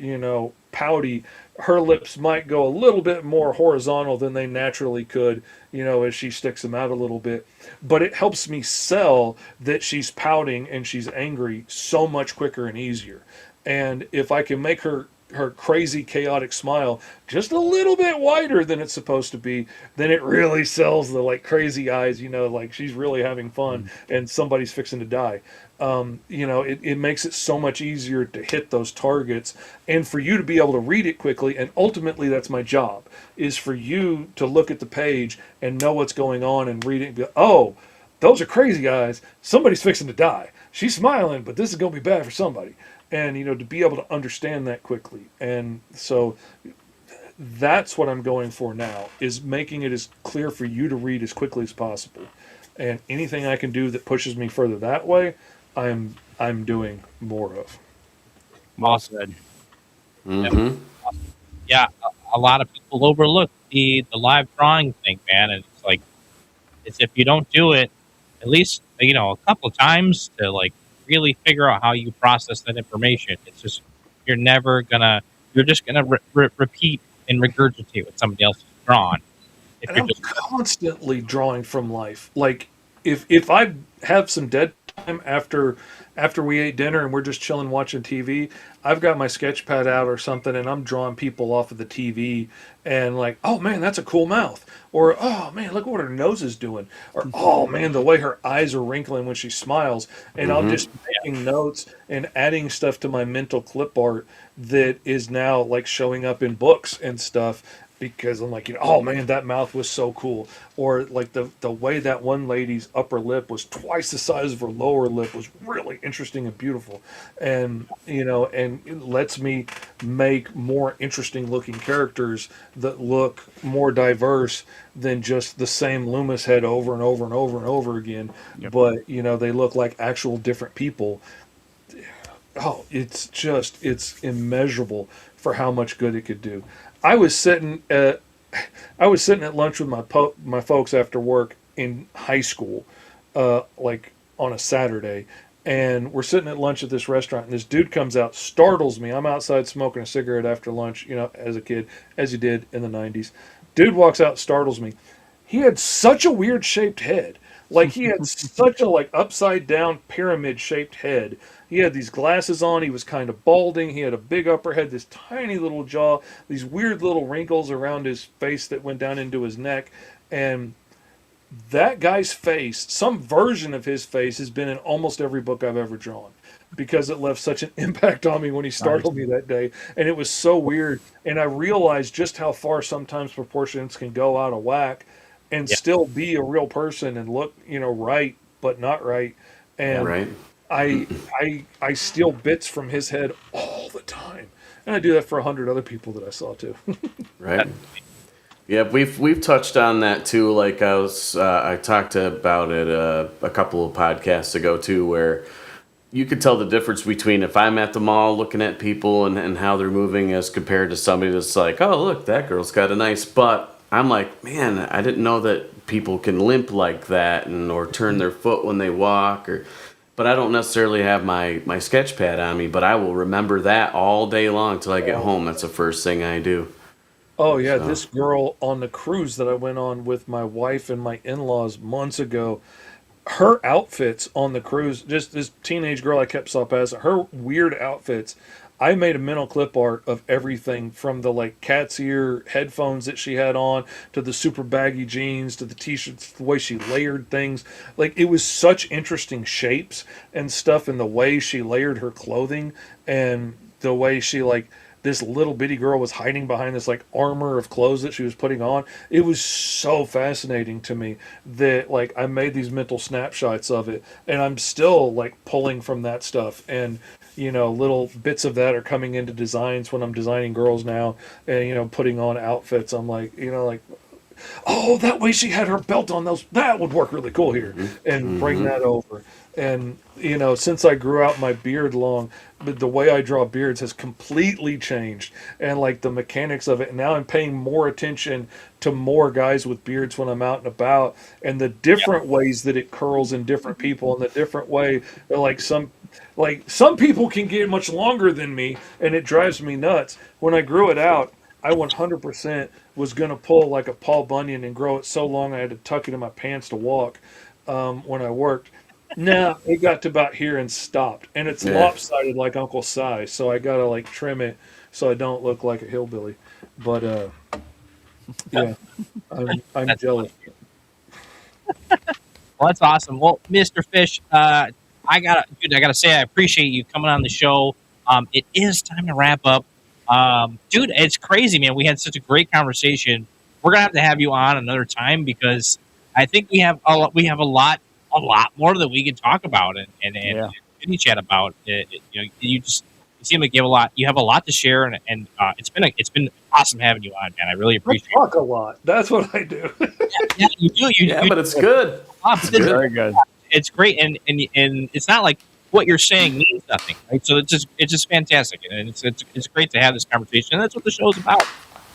pouty, her lips might go a little bit more horizontal than they naturally could, as she sticks them out a little bit. But it helps me sell that she's pouting and she's angry so much quicker and easier. And if I can make her crazy chaotic smile just a little bit wider than it's supposed to be, then it really sells the like crazy eyes, like she's really having fun and somebody's fixing to die. It makes it so much easier to hit those targets and for you to be able to read it quickly. And ultimately that's my job, is for you to look at the page and know what's going on and read it and be like, oh, those are crazy eyes. Somebody's fixing to die. She's smiling, but this is going to be bad for somebody. And, to be able to understand that quickly. And so that's what I'm going for now, is making it as clear for you to read as quickly as possible. And anything I can do that pushes me further that way, I'm doing more of. Well said. Yeah, a lot of people overlook the live drawing thing, man. And it's like, it's if you don't do it at least, a couple of times to like really figure out how you process that information. It's just, you're just gonna repeat and regurgitate what somebody else has drawn. And I'm constantly drawing from life. Like if I have some dead time after we ate dinner and we're just chilling watching TV, I've got my sketch pad out or something and I'm drawing people off of the TV and like, oh man, that's a cool mouth. Or, oh man, look what her nose is doing. Or, oh man, the way her eyes are wrinkling when she smiles. And I'm just making notes and adding stuff to my mental clip art that is now like showing up in books and stuff. Because I'm like, oh man, that mouth was so cool. Or like the way that one lady's upper lip was twice the size of her lower lip was really interesting and beautiful. And, and it lets me make more interesting looking characters that look more diverse than just the same Loomis head over and over and over and over again. Yep. But, they look like actual different people. Oh, it's immeasurable for how much good it could do. I was sitting at lunch with my folks after work in high school, like on a Saturday, and we're sitting at lunch at this restaurant, and this dude comes out, startles me. I'm outside smoking a cigarette after lunch, as a kid, as you did in the 90s. Dude walks out, startles me. He had such a weird shaped head. Like he had such a like upside down pyramid shaped head. He had these glasses on. He was kind of balding. He had a big upper head, this tiny little jaw, these weird little wrinkles around his face that went down into his neck. And that guy's face, some version of his face, has been in almost every book I've ever drawn because it left such an impact on me when he startled me that day. And it was so weird. And I realized just how far sometimes proportions can go out of whack and still be a real person and look, right but not right. And Right. I steal bits from his head all the time, and I do that for 100 other people that I saw too. Right. Yeah, we've touched on that too. Like I talked about it a couple of podcasts ago too, where you could tell the difference between if I'm at the mall looking at people and how they're moving as compared to somebody that's like, oh look, that girl's got a nice butt. I'm like, man, I didn't know that people can limp like that or turn their foot when they walk but I don't necessarily have my sketch pad on me, but I will remember that all day long till I get home. That's the first thing I do. Oh yeah, So, this girl on the cruise that I went on with my wife and my in-laws months ago, her outfits on the cruise, just this teenage girl I kept saw passing, her weird outfits. I made a mental clip art of everything from the like cat's ear headphones that she had on to the super baggy jeans to the t-shirts, the way she layered things. Like it was such interesting shapes and stuff and the way she layered her clothing and the way she like this little bitty girl was hiding behind this like armor of clothes that she was putting on. It was so fascinating to me that like I made these mental snapshots of it and I'm still like pulling from that stuff and little bits of that are coming into designs when I'm designing girls now and putting on outfits. I'm like, like oh, that way she had her belt on those. That would work really cool here, and bring that over. And since I grew out my beard long, but the way I draw beards has completely changed, and like the mechanics of it. And now I'm paying more attention to more guys with beards when I'm out and about, and the different ways that it curls in different people, and the different way that some people can get much longer than me, and it drives me nuts. When I grew it out, I 100% was going to pull like a Paul Bunyan and grow it so long I had to tuck it in my pants to walk when I worked. Nah, it got to about here and stopped. And it's yeah. lopsided like Uncle Si, so I got to like trim it so I don't look like a hillbilly. But yeah, I'm That's jealous. Well, that's awesome. Well, Mr. Fish, I gotta say, I appreciate you coming on the show. It is time to wrap up. Dude, it's crazy, man. We had such a great conversation. We're gonna have to have you on another time because I think we have a lot more that we can talk about and chitty chat about. You seem like you have a lot to share, and it's been awesome having you on, man. I really I appreciate it. talk a lot. That's what I do. Yeah, you do. Yeah, but it's good. It's Very good. It's great, and it's not like what you're saying means nothing, right? So it's just fantastic, and it's great to have this conversation. And that's what the show's about.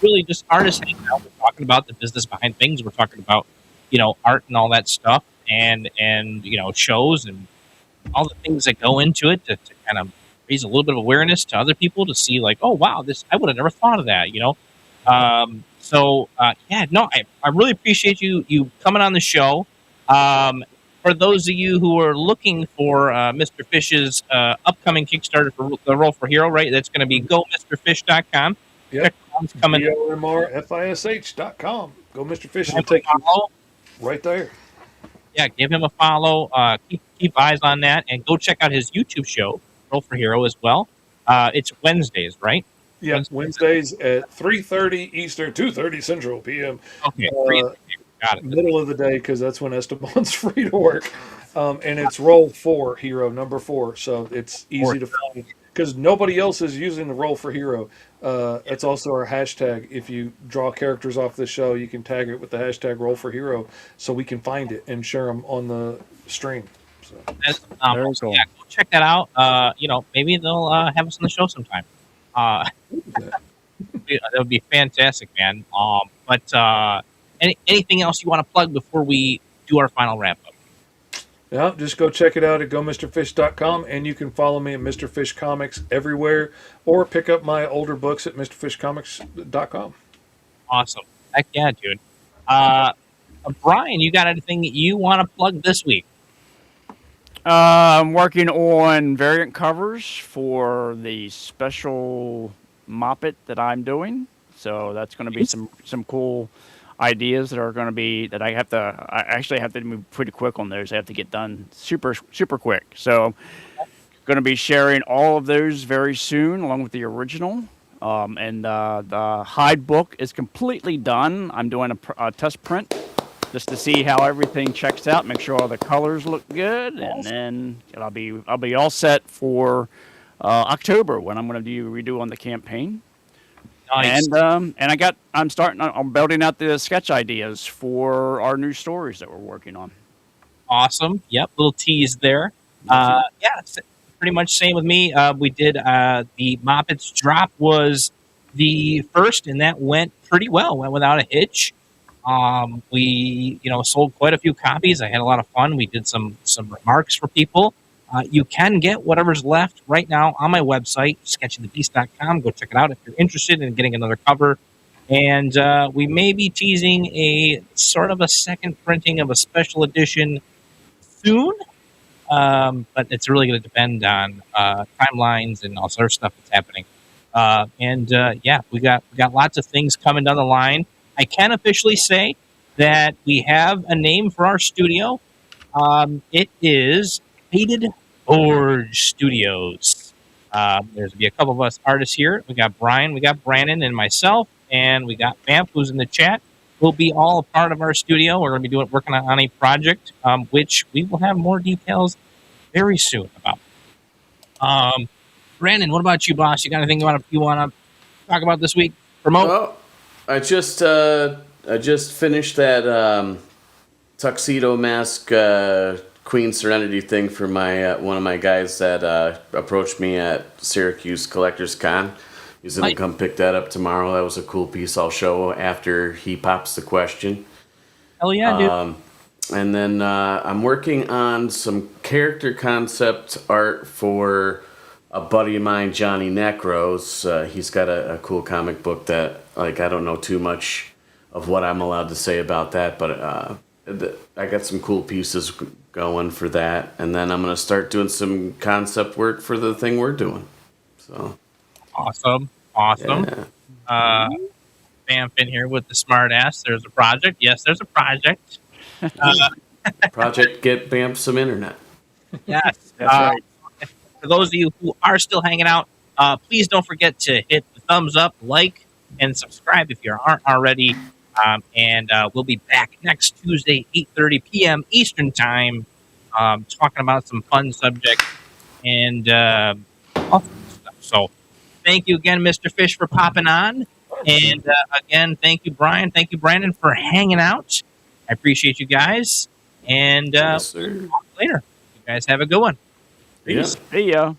Really, just artists hanging out. We're talking about the business behind things. We're talking about art and all that stuff, and shows and all the things that go into it to kind of raise a little bit of awareness to other people to see like, oh wow, this I would have never thought of that, I really appreciate you coming on the show. For those of you who are looking for Mr. Fish's upcoming Kickstarter for the Roll for Hero, right? That's going to be gomrfish.com. Yep. It's coming. BOMRFISH.com. Go Mr. Fish will take you right there. Yeah, give him a follow. Keep eyes on that, and go check out his YouTube show, Roll for Hero, as well. It's Wednesdays, right? Yeah, Wednesdays at 3:30 Eastern, 2:30 Central p.m. Okay, got it. Middle of the day because that's when Esteban's free to work. And it's Roll for Hero, number 4, so it's easy to find because nobody else is using the Roll for Hero. It's also our hashtag. If you draw characters off the show, you can tag it with the hashtag Roll for Hero so we can find it and share them on the stream. So. That's phenomenal. Very cool. Yeah, go check that out. Maybe they'll have us on the show sometime. That would be fantastic, man. Anything else you want to plug before we do our final wrap up? Yeah, just go check it out at gomrfish.com, and you can follow me at Mr. Fish Comics everywhere, or pick up my older books at mrfishcomics.com. Awesome. Heck yeah, dude. Brian, you got anything that you want to plug this week? I'm working on variant covers for the special Moppet that I'm doing. So that's going to be some cool ideas that are going to be that I actually have to move pretty quick on those. I have to get done super quick. So going to be sharing all of those very soon along with the original. And the Hyde book is completely done. I'm doing a test print just to see how everything checks out, make sure all the colors look good, and then I'll be all set for October when I'm going to do redo on the campaign. Nice. And I'm building out the sketch ideas for our new stories that we're working on. Awesome. Yep. Little tease there. It's pretty much same with me. We did the Moppets drop was the first, and that went pretty well. Went without a hitch. We sold quite a few copies. I had a lot of fun. We did some remarks for people. You can get whatever's left right now on my website, sketchingthebeast.com. Go check it out if you're interested in getting another cover. And we may be teasing a sort of a second printing of a special edition soon. But it's really going to depend on timelines and all sorts of stuff that's happening. We got lots of things coming down the line. I can officially say that we have a name for our studio. It is Faded Forge Studios. There's going to be a couple of us artists here. We got Brian, we got Brandon, and myself, and we got Vamp, who's in the chat. We'll be all a part of our studio. We're going to be working on a project, which we will have more details very soon about. Brandon, what about you, boss? You got anything you want to talk about this week? Promote? Well, I just finished that tuxedo mask Queen Serenity thing for my one of my guys that approached me at Syracuse Collectors Con. He's going to come pick that up tomorrow. That was a cool piece I'll show after he pops the question. Hell yeah, dude. And then I'm working on some character concept art for a buddy of mine, Johnny Necros. He's got a cool comic book that, I don't know too much of what I'm allowed to say about that, but I got some cool pieces going for that. And then I'm going to start doing some concept work for the thing we're doing. So Awesome. yeah. Vamp in here with the smart ass. There's a project. Yes, there's a project. Project Get Bamp Some Internet. Yes. That's right. For those of you who are still hanging out, please don't forget to hit the thumbs up, like, and subscribe if you aren't already. And we'll be back next Tuesday, 8:30 p.m. Eastern Time, talking about some fun subjects and all sorts of stuff. So thank you again, Mr. Fish, for popping on. And again, thank you, Brian. Thank you, Brandon, for hanging out. I appreciate you guys. And Yes, sir. we'll talk later. You guys have a good one. Yeah. See ya.